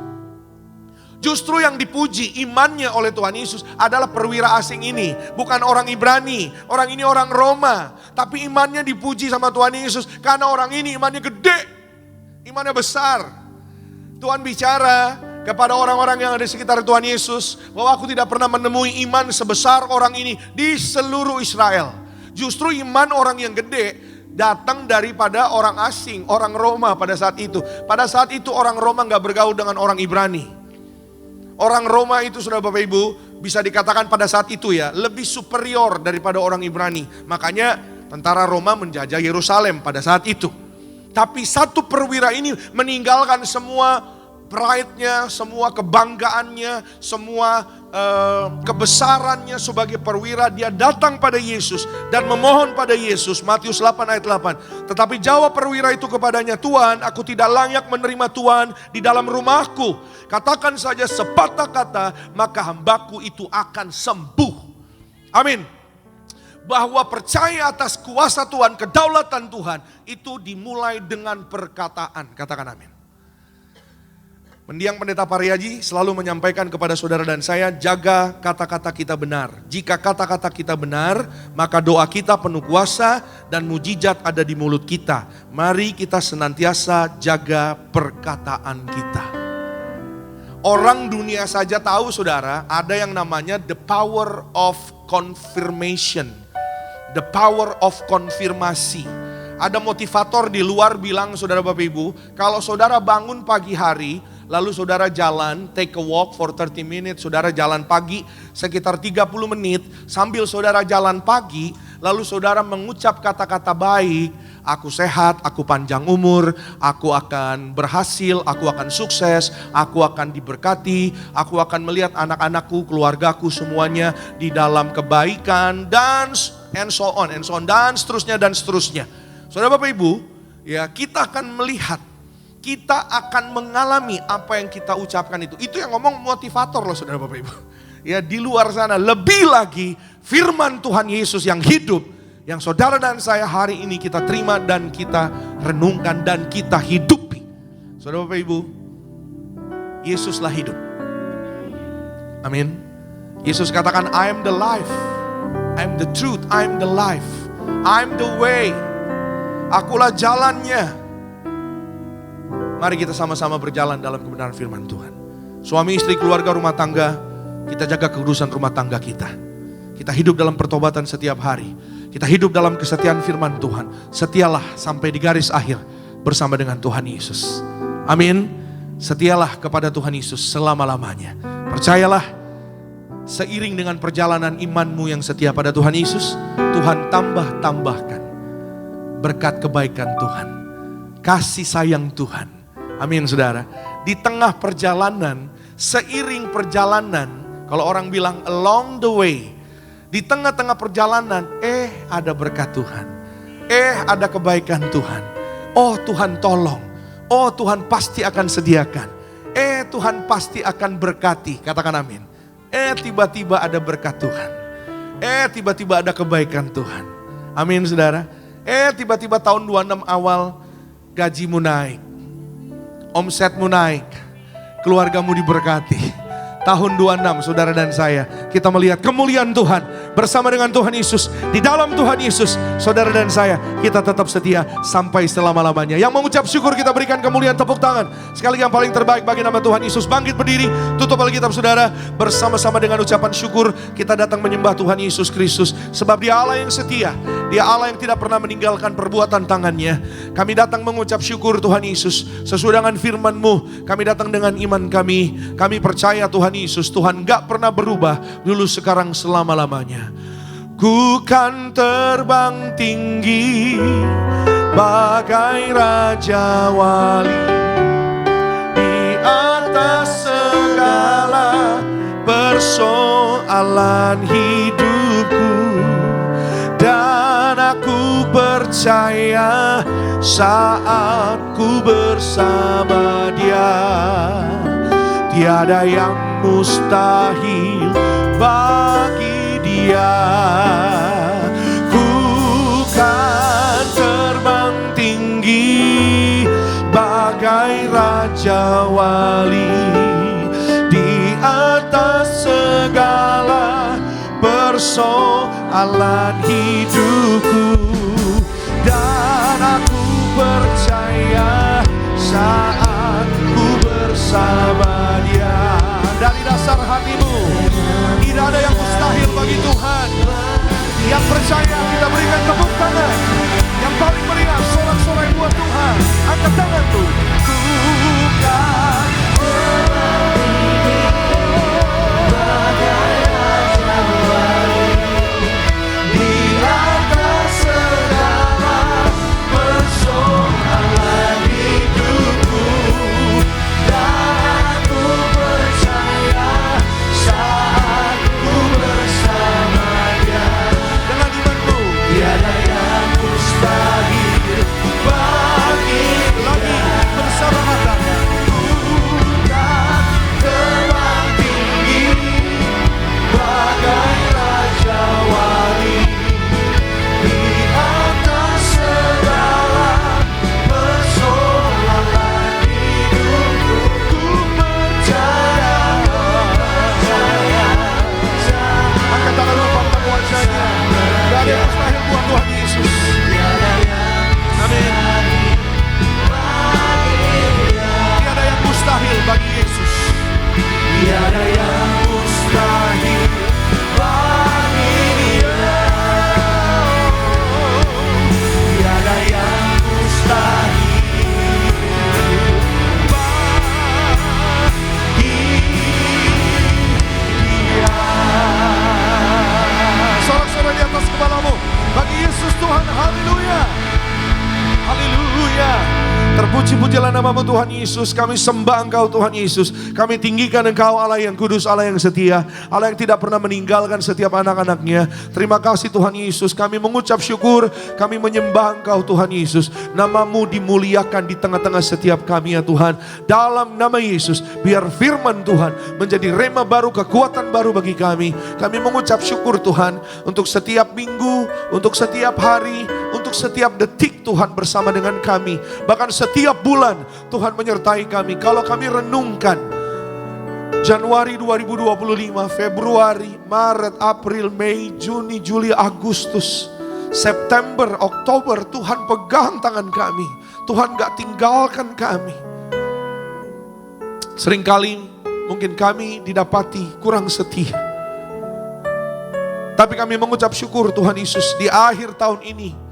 Justru yang dipuji imannya oleh Tuhan Yesus adalah perwira asing ini. Bukan orang Ibrani, orang ini orang Roma. Tapi imannya dipuji sama Tuhan Yesus karena orang ini imannya gede, imannya besar. Tuhan bicara kepada orang-orang yang ada di sekitar Tuhan Yesus bahwa aku tidak pernah menemui iman sebesar orang ini di seluruh Israel. Justru iman orang yang gede datang daripada orang asing, orang Roma pada saat itu. Pada saat itu orang Roma gak bergaul dengan orang Ibrani. Orang Roma itu sudah Bapak Ibu bisa dikatakan pada saat itu ya lebih superior daripada orang Ibrani. Makanya tentara Roma menjajah Yerusalem pada saat itu. Tapi satu perwira ini meninggalkan semua pride-nya, semua kebanggaannya, semua kebesarannya sebagai perwira. Dia datang pada Yesus dan memohon pada Yesus. Matius 8 ayat 8. Tetapi jawab perwira itu kepadanya, Tuhan, aku tidak layak menerima Tuhan di dalam rumahku. Katakan saja sepatah kata, maka hambaku itu akan sembuh. Amin. Bahwa percaya atas kuasa Tuhan, kedaulatan Tuhan, itu dimulai dengan perkataan. Katakan amin. Mendiang Pendeta Pariaji selalu menyampaikan kepada saudara dan saya, jaga kata-kata kita benar. Jika kata-kata kita benar, maka doa kita penuh kuasa dan mujizat ada di mulut kita. Mari kita senantiasa jaga perkataan kita. Orang dunia saja tahu saudara, ada yang namanya the power of confirmation. The power of konfirmasi. Ada motivator di luar bilang saudara Bapak Ibu, kalau saudara bangun pagi hari, lalu saudara jalan, take a walk for 30 minutes, saudara jalan pagi sekitar 30 menit, sambil saudara jalan pagi, lalu saudara mengucap kata-kata baik, aku sehat, aku panjang umur, aku akan berhasil, aku akan sukses, aku akan diberkati, aku akan melihat anak-anakku, keluargaku semuanya di dalam kebaikan, dan so on, dan seterusnya. Saudara Bapak Ibu, ya kita akan melihat, kita akan mengalami apa yang kita ucapkan itu. Itu yang ngomong motivator loh saudara Bapak Ibu. Ya di luar sana lebih lagi firman Tuhan Yesus yang hidup. Yang saudara dan saya hari ini kita terima dan kita renungkan dan kita hidupi. Saudara Bapak Ibu, Yesuslah hidup. Amin. Yesus katakan, I am the life, I am the truth, I am the life, I am the way. Akulah jalannya. Mari kita sama-sama berjalan dalam kebenaran firman Tuhan. Suami, istri, keluarga, rumah tangga, kita jaga kekudusan rumah tangga kita. Kita hidup dalam pertobatan setiap hari. Kita hidup dalam kesetiaan firman Tuhan. Setialah sampai di garis akhir bersama dengan Tuhan Yesus. Amin. Setialah kepada Tuhan Yesus selama-lamanya. Percayalah, seiring dengan perjalanan imanmu yang setia pada Tuhan Yesus, Tuhan tambahkan berkat kebaikan Tuhan, kasih sayang Tuhan. Amin saudara. Di tengah perjalanan, seiring perjalanan, kalau orang bilang along the way, di tengah-tengah perjalanan, ada berkat Tuhan, ada kebaikan Tuhan. Oh Tuhan tolong, oh Tuhan pasti akan sediakan, Tuhan pasti akan berkati. Katakan amin. Tiba-tiba ada berkat Tuhan, tiba-tiba ada kebaikan Tuhan. Amin saudara. Tiba-tiba tahun 26 awal, gajimu naik, omsetmu naik, keluargamu diberkati. Tahun 26 saudara dan saya, kita melihat kemuliaan Tuhan bersama dengan Tuhan Yesus. Di dalam Tuhan Yesus, saudara dan saya, kita tetap setia sampai selama-lamanya. Yang mengucap syukur kita berikan kemuliaan, tepuk tangan. Sekali yang paling terbaik bagi nama Tuhan Yesus. Bangkit berdiri, tutup Alkitab saudara. Bersama-sama dengan ucapan syukur, kita datang menyembah Tuhan Yesus Kristus. Sebab Dia Allah yang setia, Dia Allah yang tidak pernah meninggalkan perbuatan tangannya. Kami datang mengucap syukur Tuhan Yesus. Sesuai dengan firman-Mu, kami datang dengan iman kami. Kami percaya Tuhan Yesus, Tuhan gak pernah berubah, dulu sekarang selama-lamanya. Ku kan terbang tinggi bagai Raja Wali di atas segala persoalan hidupku. Dan aku percaya saat ku bersama Dia, tiada yang mustahil bagi Dia. Dia. Ku kan terbang tinggi bagai raja wali di atas segala persoalan hidupku. Dan aku percaya saat ku bersama Dia. Dari dasar hatimu, tidak ada yang mustahil bagi Tuhan. Yang percaya kita berikan tepuk tangan. Yang paling meriah sorak-sorai buat Tuhan. Angkat tangan tuh. Ku kan bagai raja wali di atas segala persoalan hidupku. Dan aku percaya saat ku bersama Dia. Dengan imanmu, tiada yang mustahil bagi lagi bersama matanya. Ku kan terbang tinggi bagai raja wali di atas segala persoalan hidupku. Ku percaya. Angkat tangan lu, pantang wajahnya. Gak ada yang mustahil buat Tuhan Yesus. Amin. Tiada yang mustahil bagi Yesus. Tiada yang mustahil bagi Dia. Tiada yang mustahil bagi Dia. Sorak-sorai di atas kepalamu. Bagi Yesus Tuhan, haleluya. Haleluya. Terpuji-pujilah namamu Tuhan Yesus. Kami sembah Engkau Tuhan Yesus. Kami tinggikan Engkau Allah yang kudus, Allah yang setia, Allah yang tidak pernah meninggalkan setiap anak-anaknya. Terima kasih Tuhan Yesus. Kami mengucap syukur, kami menyembah Engkau Tuhan Yesus. Namamu dimuliakan di tengah-tengah setiap kami ya Tuhan. Dalam nama Yesus, biar firman Tuhan menjadi rema baru, kekuatan baru bagi kami. Kami mengucap syukur Tuhan untuk setiap minggu, untuk setiap hari, untuk setiap detik Tuhan bersama dengan kami. Bahkan setiap bulan Tuhan menyertai kami. Kalau kami renungkan Januari 2025, Februari, Maret, April, Mei, Juni, Juli, Agustus, September, Oktober, Tuhan pegang tangan kami. Tuhan gak tinggalkan kami. Seringkali mungkin kami didapati kurang setia, tapi kami mengucap syukur Tuhan Yesus. Di akhir tahun ini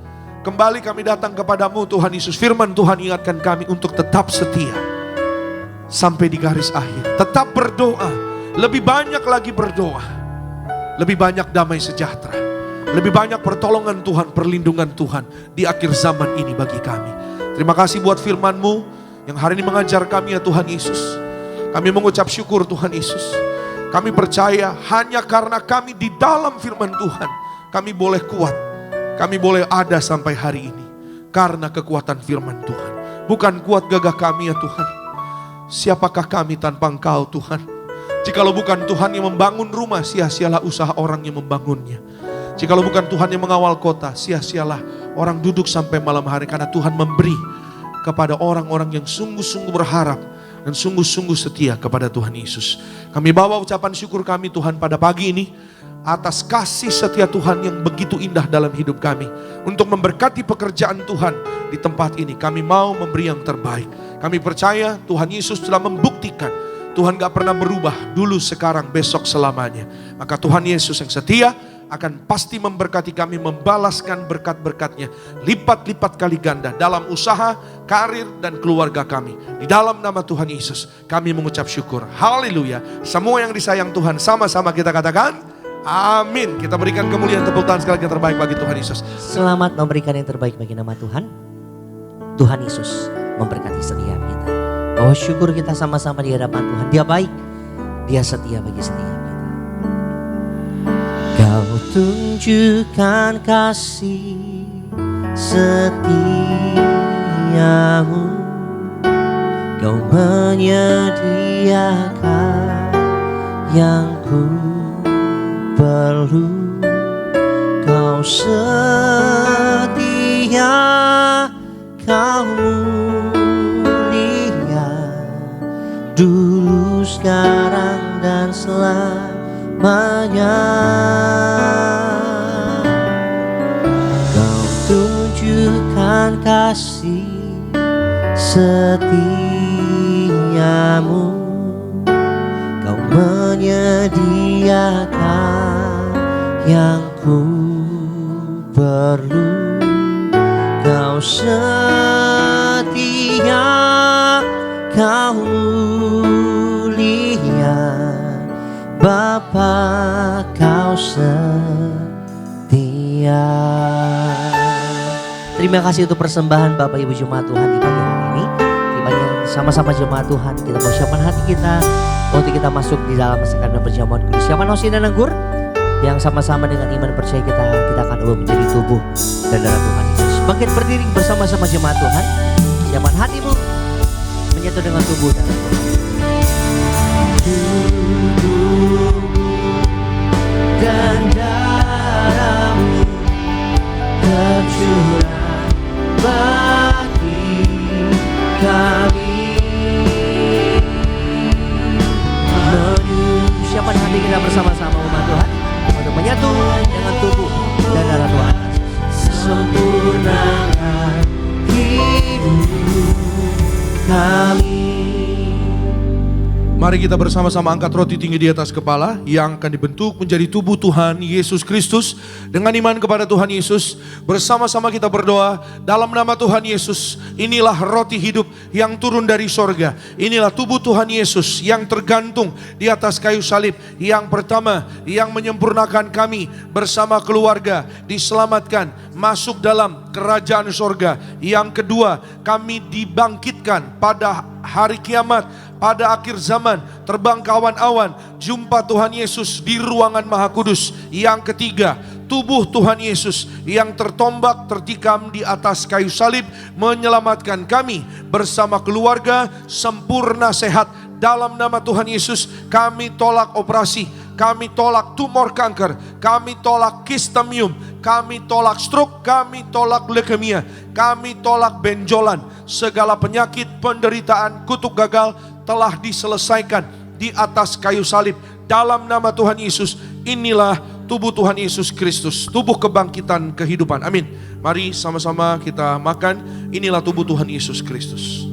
kembali kami datang kepadamu Tuhan Yesus. Firman Tuhan ingatkan kami untuk tetap setia sampai di garis akhir. Tetap berdoa, lebih banyak lagi berdoa. Lebih banyak damai sejahtera, lebih banyak pertolongan Tuhan, perlindungan Tuhan di akhir zaman ini bagi kami. Terima kasih buat firman-Mu yang hari ini mengajar kami ya Tuhan Yesus. Kami mengucap syukur Tuhan Yesus. Kami percaya hanya karena kami di dalam firman Tuhan, kami boleh kuat. Kami boleh ada sampai hari ini karena kekuatan firman Tuhan. Bukan kuat gagah kami ya Tuhan. Siapakah kami tanpa Engkau Tuhan? Jikalau bukan Tuhan yang membangun rumah, sia-sialah usaha orang yang membangunnya. Jikalau bukan Tuhan yang mengawal kota, sia-sialah orang duduk sampai malam hari. Karena Tuhan memberi kepada orang-orang yang sungguh-sungguh berharap dan sungguh-sungguh setia kepada Tuhan Yesus. Kami bawa ucapan syukur kami Tuhan pada pagi ini atas kasih setia Tuhan yang begitu indah dalam hidup kami. Untuk memberkati pekerjaan Tuhan di tempat ini, kami mau memberi yang terbaik. Kami percaya Tuhan Yesus telah membuktikan Tuhan gak pernah berubah, dulu, sekarang, besok, selamanya. Maka Tuhan Yesus yang setia akan pasti memberkati kami, membalaskan berkat-berkatnya lipat-lipat kali ganda dalam usaha, karir, dan keluarga kami. Di dalam nama Tuhan Yesus kami mengucap syukur. Haleluya. Semua yang disayang Tuhan sama-sama kita katakan amin. Kita berikan kemuliaan, tepuk tangan sekali yang terbaik bagi Tuhan Yesus. Selamat memberikan yang terbaik bagi nama Tuhan. Tuhan Yesus memberkati setiap kita. Bahwa syukur kita sama-sama di hadapan Tuhan. Dia baik, Dia setia bagi setiap kita. Kau tunjukkan kasih setiamu, Kau menyediakan yang ku perlu. setia, Kau mulia, dulu, sekarang, dan selamanya. Kau tunjukkan kasih setiamu, Kau menyediakan yang ku perlu. Kau setia, Kau mulia, Bapa, Kau setia. Terima kasih untuk persembahan Bapak Ibu Jemaat Tuhan di pagi hari ini. Di pagi hari sama-sama Jemaat Tuhan, kita mau siapkan hati kita untuk kita masuk di dalam sekalian perjamuan kudus. Siapkan hosti dan anggur yang sama-sama dengan iman percaya kita akan ubah menjadi tubuh dan darah Tuhan Yesus. Bangkit berdiri bersama-sama Jemaat Tuhan. Siapkan hatimu menyatu dengan tubuh dan darah Tuhan. Dan darahmu tercurah bagi kami. Siapkan hati kita bersama-sama umat Tuhan untuk menyatu dengan tubuh dan darah Tuhan. Sempurnakan hidup kami. Mari kita bersama-sama angkat roti tinggi di atas kepala yang akan dibentuk menjadi tubuh Tuhan Yesus Kristus. Dengan iman kepada Tuhan Yesus, bersama-sama kita berdoa dalam nama Tuhan Yesus. Inilah roti hidup yang turun dari sorga. Inilah tubuh Tuhan Yesus yang tergantung di atas kayu salib. Yang pertama, yang menyempurnakan kami bersama keluarga diselamatkan masuk dalam kerajaan sorga. Yang kedua, kami dibangkitkan pada hari kiamat, pada akhir zaman, terbang ke awan-awan, jumpa Tuhan Yesus di ruangan Maha Kudus. Yang ketiga, tubuh Tuhan Yesus yang tertombak, tertikam di atas kayu salib, menyelamatkan kami bersama keluarga sempurna sehat. Dalam nama Tuhan Yesus, kami tolak operasi, kami tolak tumor kanker, kami tolak kistamium, kami tolak stroke, kami tolak leukemia, kami tolak benjolan. Segala penyakit, penderitaan, kutuk gagal telah diselesaikan di atas kayu salib. Dalam nama Tuhan Yesus, inilah tubuh Tuhan Yesus Kristus, tubuh kebangkitan kehidupan. Amin. Mari sama-sama kita makan. Inilah tubuh Tuhan Yesus Kristus.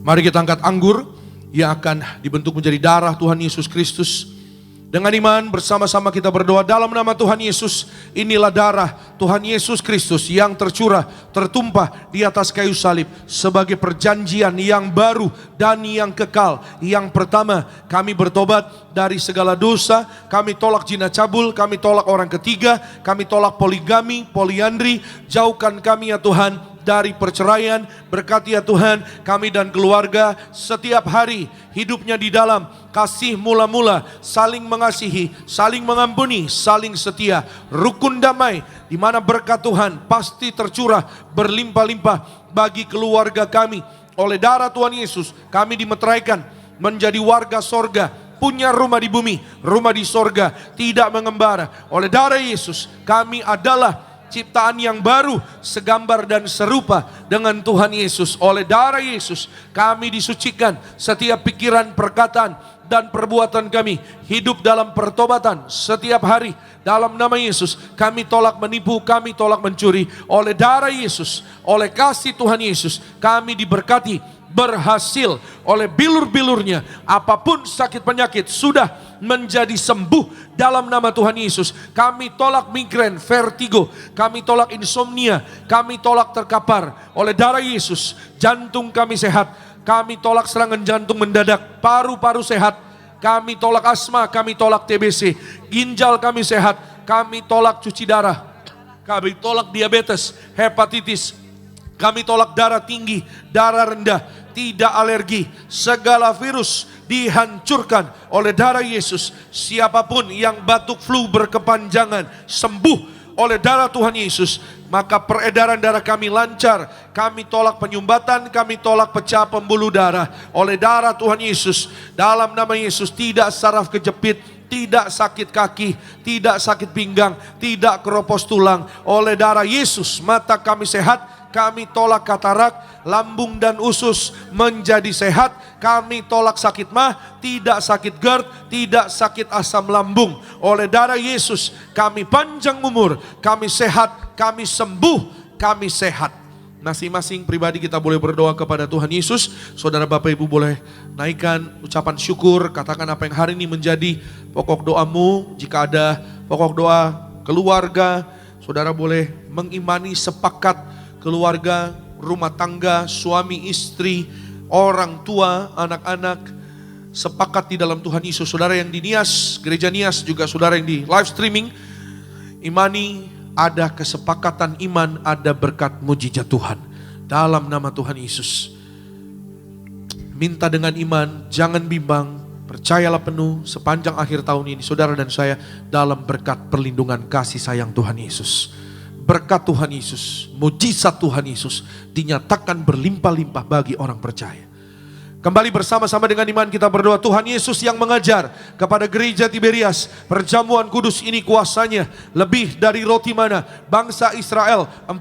Mari kita angkat anggur yang akan dibentuk menjadi darah Tuhan Yesus Kristus. Dengan iman bersama-sama kita berdoa dalam nama Tuhan Yesus. Inilah darah Tuhan Yesus Kristus yang tercurah, tertumpah di atas kayu salib sebagai perjanjian yang baru dan yang kekal. Yang pertama, kami bertobat dari segala dosa, kami tolak zina cabul, kami tolak orang ketiga, kami tolak poligami, poliandri. Jauhkan kami ya Tuhan dari perceraian. Berkati ya Tuhan kami dan keluarga setiap hari hidupnya di dalam kasih mula-mula, saling mengasihi, saling mengampuni, saling setia, rukun damai, di mana berkat Tuhan pasti tercurah berlimpah-limpah bagi keluarga kami. Oleh darah Tuhan Yesus kami dimeteraikan menjadi warga sorga, punya rumah di bumi, rumah di sorga, tidak mengembara. Oleh darah Yesus kami adalah ciptaan yang baru, segambar dan serupa dengan Tuhan Yesus. Oleh darah Yesus kami disucikan, setiap pikiran, perkataan, dan perbuatan kami hidup dalam pertobatan setiap hari. Dalam nama Yesus kami tolak menipu, kami tolak mencuri. Oleh darah Yesus, oleh kasih Tuhan Yesus kami diberkati, berhasil oleh bilur-bilurnya. Apapun sakit penyakit sudah menjadi sembuh dalam nama Tuhan Yesus. Kami tolak migrain, vertigo, kami tolak insomnia, kami tolak terkapar. Oleh darah Yesus jantung kami sehat, kami tolak serangan jantung mendadak, paru-paru sehat. kami tolak asma, kami tolak TBC. Ginjal kami sehat, kami tolak cuci darah, kami tolak diabetes, hepatitis, kami tolak darah tinggi, darah rendah, tidak alergi. Segala virus dihancurkan oleh darah Yesus. Siapapun yang batuk flu berkepanjangan sembuh oleh darah Tuhan Yesus. Maka peredaran darah kami lancar. Kami tolak penyumbatan, kami tolak pecah pembuluh darah oleh darah Tuhan Yesus. Dalam nama Yesus tidak saraf kejepit, tidak sakit kaki, tidak sakit pinggang, tidak keropos tulang. Oleh darah Yesus mata kami sehat. Kami tolak katarak, lambung dan usus menjadi sehat. Kami tolak sakit mah, tidak sakit GERD, tidak sakit asam lambung. Oleh darah Yesus kami panjang umur, kami sehat, kami sembuh, kami sehat. Masing-masing pribadi kita boleh berdoa kepada Tuhan Yesus. Saudara Bapak Ibu boleh naikkan ucapan syukur. Katakan apa yang hari ini menjadi pokok doamu. Jika ada pokok doa keluarga, saudara boleh mengimani, sepakat keluarga, rumah tangga, suami, istri, orang tua, anak-anak, sepakat di dalam Tuhan Yesus. Saudara yang di Nias, gereja Nias, juga saudara yang di live streaming, imani ada kesepakatan iman, ada berkat mujizat Tuhan. Dalam nama Tuhan Yesus. Minta dengan iman, jangan bimbang, percayalah penuh sepanjang akhir tahun ini, saudara dan saya, dalam berkat perlindungan kasih sayang Tuhan Yesus. Berkat Tuhan Yesus, mujizat Tuhan Yesus dinyatakan berlimpah-limpah bagi orang percaya. Kembali bersama-sama dengan iman kita berdoa. Tuhan Yesus yang mengajar kepada gereja Tiberias, perjamuan kudus ini kuasanya lebih dari roti mana. Bangsa Israel 40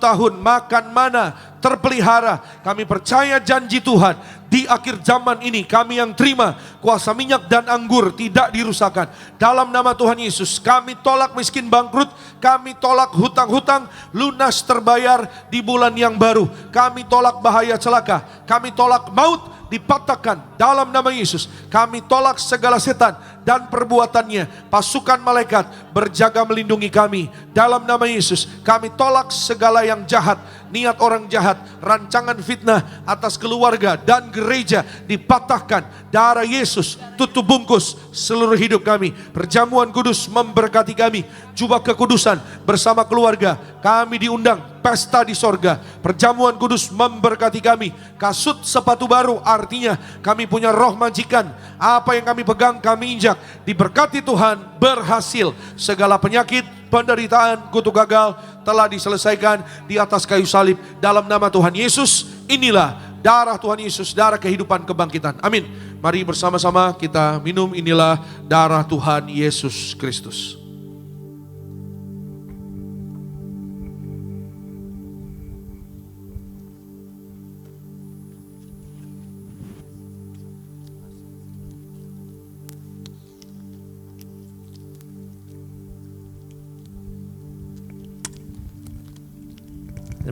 tahun makan mana terpelihara. Kami percaya janji Tuhan di akhir zaman ini kami yang terima kuasa minyak dan anggur tidak dirusakkan. Dalam nama Tuhan Yesus kami tolak miskin bangkrut, kami tolak hutang-hutang lunas terbayar di bulan yang baru. Kami tolak bahaya celaka, kami tolak maut dipatahkan dalam nama Yesus. Kami tolak segala setan dan perbuatannya. Pasukan malaikat berjaga melindungi kami dalam nama Yesus. Kami tolak segala yang jahat, niat orang jahat, rancangan fitnah atas keluarga dan gereja dipatahkan. Darah Yesus tutup bungkus seluruh hidup kami. Perjamuan kudus memberkati kami. Jubah kekudusan bersama keluarga kami diundang pesta di sorga. Perjamuan kudus memberkati kami. Kasut sepatu baru artinya kami punya roh majikan. Apa yang kami pegang kami injak. Diberkati Tuhan, berhasil. Segala penyakit, penderitaan, kutuk gagal telah diselesaikan di atas kayu salib. Dalam nama Tuhan Yesus, inilah darah Tuhan Yesus, darah kehidupan kebangkitan. Amin. Mari bersama-sama kita minum, inilah darah Tuhan Yesus Kristus.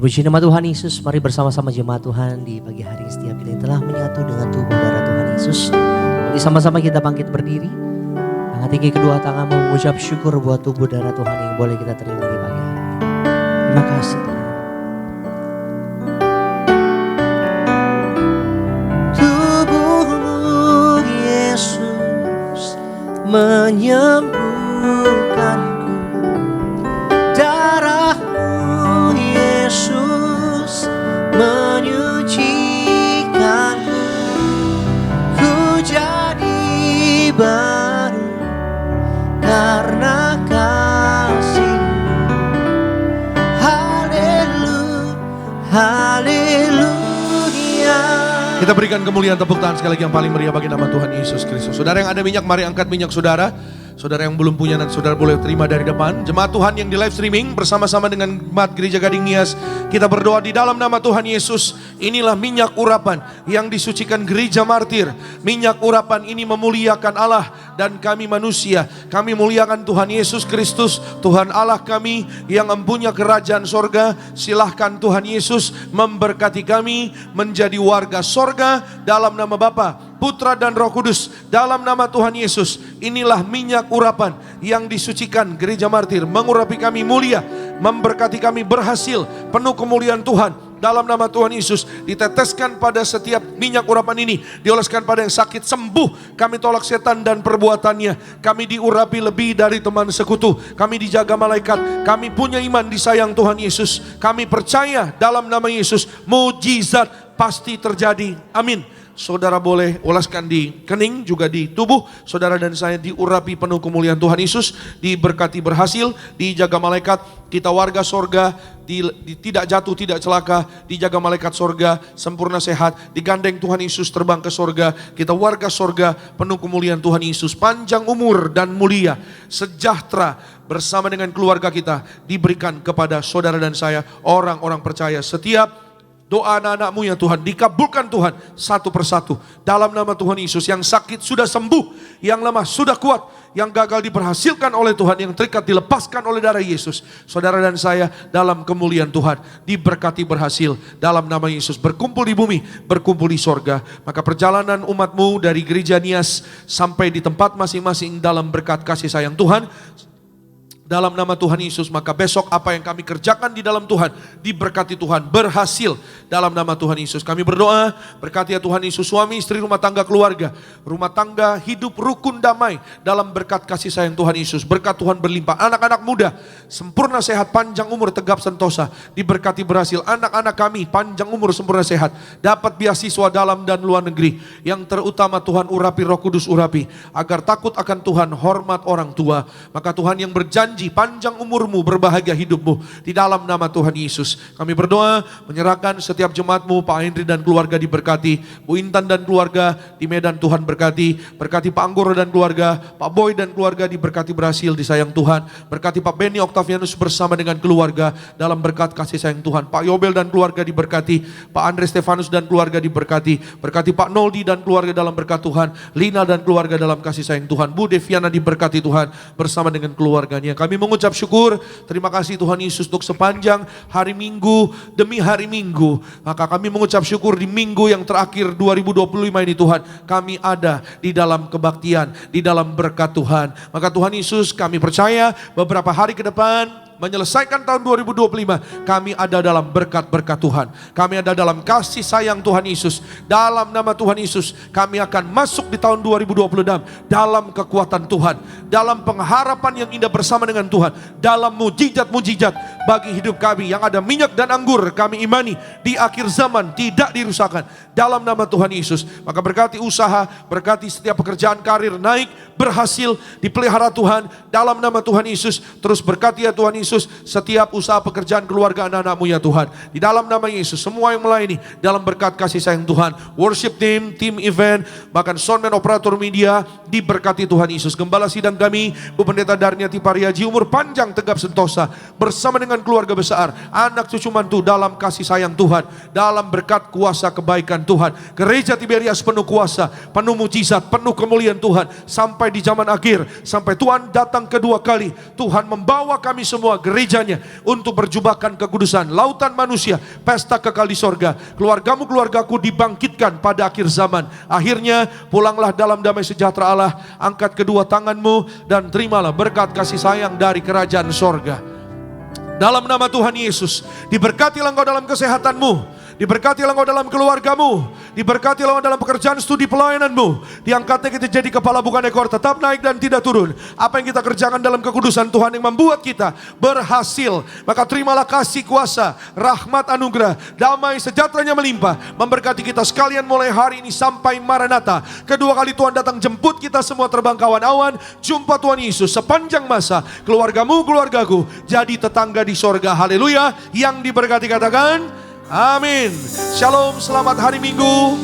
Puji nama Tuhan Yesus, mari bersama-sama jemaat Tuhan di pagi hari setiap kita yang telah menyatu dengan tubuh darah Tuhan Yesus. Mari sama-sama kita bangkit berdiri, angkat tinggi kedua tangan mengucap syukur buat tubuh darah Tuhan yang boleh kita terima di pagi hari ini. Terima kasih Tuhan. Tubuh Yesus menyembuhkanku, darahmu Yesus menyucikanku, ku jadi baru karena kasih-Mu. Haleluya, haleluya. Kita berikan kemuliaan, tepuk tangan sekali lagi yang paling meriah bagi nama Tuhan Yesus Kristus. Saudara yang ada minyak, mari angkat minyak saudara. Saudara yang belum punya, nanti saudara boleh terima dari depan. Jemaat Tuhan yang di live streaming bersama-sama dengan jemaat Gereja Gading Nias, kita berdoa di dalam nama Tuhan Yesus. Inilah minyak urapan yang disucikan gereja martir. Minyak urapan ini memuliakan Allah dan kami manusia. Kami muliakan Tuhan Yesus Kristus, Tuhan Allah kami yang mempunyai kerajaan sorga. Silahkan Tuhan Yesus memberkati kami menjadi warga sorga dalam nama Bapa, Putra dan Roh Kudus. Dalam nama Tuhan Yesus, inilah minyak urapan yang disucikan gereja martir, mengurapi kami mulia, memberkati kami berhasil, penuh kemuliaan Tuhan, dalam nama Tuhan Yesus. Diteteskan pada setiap minyak urapan ini, dioleskan pada yang sakit, sembuh. Kami tolak setan dan perbuatannya. Kami diurapi lebih dari teman sekutu. Kami dijaga malaikat. Kami punya iman disayang Tuhan Yesus. Kami percaya dalam nama Yesus, mujizat pasti terjadi. Amin. Saudara boleh oleskan di kening, juga di tubuh. Saudara dan saya diurapi penuh kemuliaan Tuhan Yesus, diberkati berhasil, dijaga malaikat. Kita warga sorga, tidak jatuh, tidak celaka, dijaga malaikat sorga, sempurna sehat, digandeng Tuhan Yesus terbang ke sorga. Kita warga sorga, penuh kemuliaan Tuhan Yesus, panjang umur dan mulia, sejahtera bersama dengan keluarga kita diberikan kepada saudara dan saya, orang-orang percaya. Setiap doa anak-anakmu ya Tuhan, dikabulkan Tuhan satu persatu. Dalam nama Tuhan Yesus, yang sakit sudah sembuh, yang lemah sudah kuat, yang gagal diberhasilkan oleh Tuhan, yang terikat dilepaskan oleh darah Yesus. Saudara dan saya dalam kemuliaan Tuhan, diberkati berhasil dalam nama Yesus. Berkumpul di bumi, berkumpul di sorga. Maka perjalanan umatmu dari gereja Nias sampai di tempat masing-masing dalam berkat kasih sayang Tuhan, dalam nama Tuhan Yesus. Maka besok apa yang kami kerjakan di dalam Tuhan, diberkati Tuhan, berhasil dalam nama Tuhan Yesus. Kami berdoa, berkati ya Tuhan Yesus, suami, istri, rumah tangga, keluarga, rumah tangga hidup rukun damai dalam berkat kasih sayang Tuhan Yesus. Berkat Tuhan berlimpah. Anak-anak muda sempurna sehat, panjang umur, tegap sentosa, diberkati berhasil. Anak-anak kami panjang umur, sempurna sehat, dapat beasiswa dalam dan luar negeri. Yang terutama Tuhan urapi, Roh Kudus urapi, agar takut akan Tuhan, hormat orang tua. Maka Tuhan yang berjanji panjang umurmu, berbahagia hidupmu di dalam nama Tuhan Yesus. Kami berdoa menyerahkan setiap jemaatmu, Pak Henry dan keluarga diberkati, Bu Intan dan keluarga di Medan Tuhan berkati, berkati Pak Anggoro dan keluarga, Pak Boy dan keluarga diberkati berhasil disayang Tuhan, berkati Pak Benny Octavianus bersama dengan keluarga dalam berkat kasih sayang Tuhan, Pak Yobel dan keluarga diberkati, Pak Andre Stefanus dan keluarga diberkati, berkati Pak Noldi dan keluarga dalam berkat Tuhan, Lina dan keluarga dalam kasih sayang Tuhan, Bu Deviana diberkati Tuhan bersama dengan keluarganya. Kami mengucap syukur, terima kasih Tuhan Yesus untuk sepanjang hari Minggu demi hari Minggu. Maka kami mengucap syukur di minggu yang terakhir 2025 ini Tuhan, kami ada di dalam kebaktian, di dalam berkat Tuhan. Maka Tuhan Yesus, kami percaya beberapa hari ke depan menyelesaikan tahun 2025, kami ada dalam berkat-berkat Tuhan. Kami ada dalam kasih sayang Tuhan Yesus. Dalam nama Tuhan Yesus, kami akan masuk di tahun 2026 dalam kekuatan Tuhan, dalam pengharapan yang indah bersama dengan Tuhan, dalam mujizat-mujizat bagi hidup kami. Yang ada minyak dan anggur, kami imani di akhir zaman tidak dirusakkan dalam nama Tuhan Yesus. Maka berkati usaha, berkati setiap pekerjaan karir naik, berhasil, dipelihara Tuhan dalam nama Tuhan Yesus. Terus berkati ya Tuhan Yesus setiap usaha pekerjaan keluarga anak-anakmu ya Tuhan, di dalam nama Yesus. Semua yang melayani dalam berkat kasih sayang Tuhan, worship team, team event, bahkan soundman, operator media, diberkati Tuhan Yesus. Gembala sidang kami, Bu Pendeta Darniati Pariaji, umur panjang, tegap sentosa, bersama dengan keluarga besar, anak cucu mantu dalam kasih sayang Tuhan, dalam berkat kuasa kebaikan Tuhan. Gereja Tiberias penuh kuasa, penuh mujizat, penuh kemuliaan Tuhan, sampai di zaman akhir, sampai Tuhan datang kedua kali. Tuhan membawa kami semua, gerejanya, untuk berjubahkan kekudusan, lautan manusia, pesta kekal di sorga. Keluargamu, keluargaku dibangkitkan pada akhir zaman. Akhirnya pulanglah dalam damai sejahtera Allah. Angkat kedua tanganmu dan terimalah berkat kasih sayang dari kerajaan sorga. Dalam nama Tuhan Yesus, diberkatilah engkau dalam kesehatanmu, diberkatilah engkau dalam keluargamu, diberkatilah engkau dalam pekerjaan studi pelayananmu. Diangkatnya kita jadi kepala bukan ekor, tetap naik dan tidak turun. Apa yang kita kerjakan dalam kekudusan Tuhan yang membuat kita berhasil. Maka terimalah kasih kuasa, rahmat, anugerah, damai sejahteranya melimpah, memberkati kita sekalian mulai hari ini sampai Maranatha. Kedua kali Tuhan datang jemput kita semua terbang kawan awan. Jumpa Tuhan Yesus sepanjang masa. Keluargamu, keluargaku jadi tetangga di sorga. Haleluya. Yang diberkati katakan amin. Shalom, selamat hari Minggu,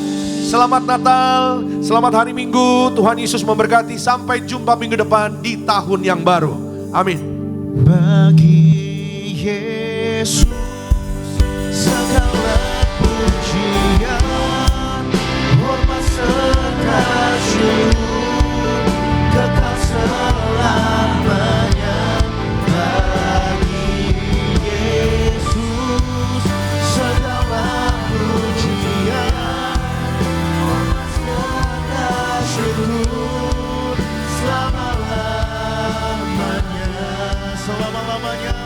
selamat Natal, selamat hari Minggu. Tuhan Yesus memberkati. Sampai jumpa minggu depan di tahun yang baru. Amin. Bagi Yesus segala pujian, hormat serta syukur kekal selamanya. Bagi Yesus segala pujian, hormat serta syukur selama-lamanya, selama-lamanya.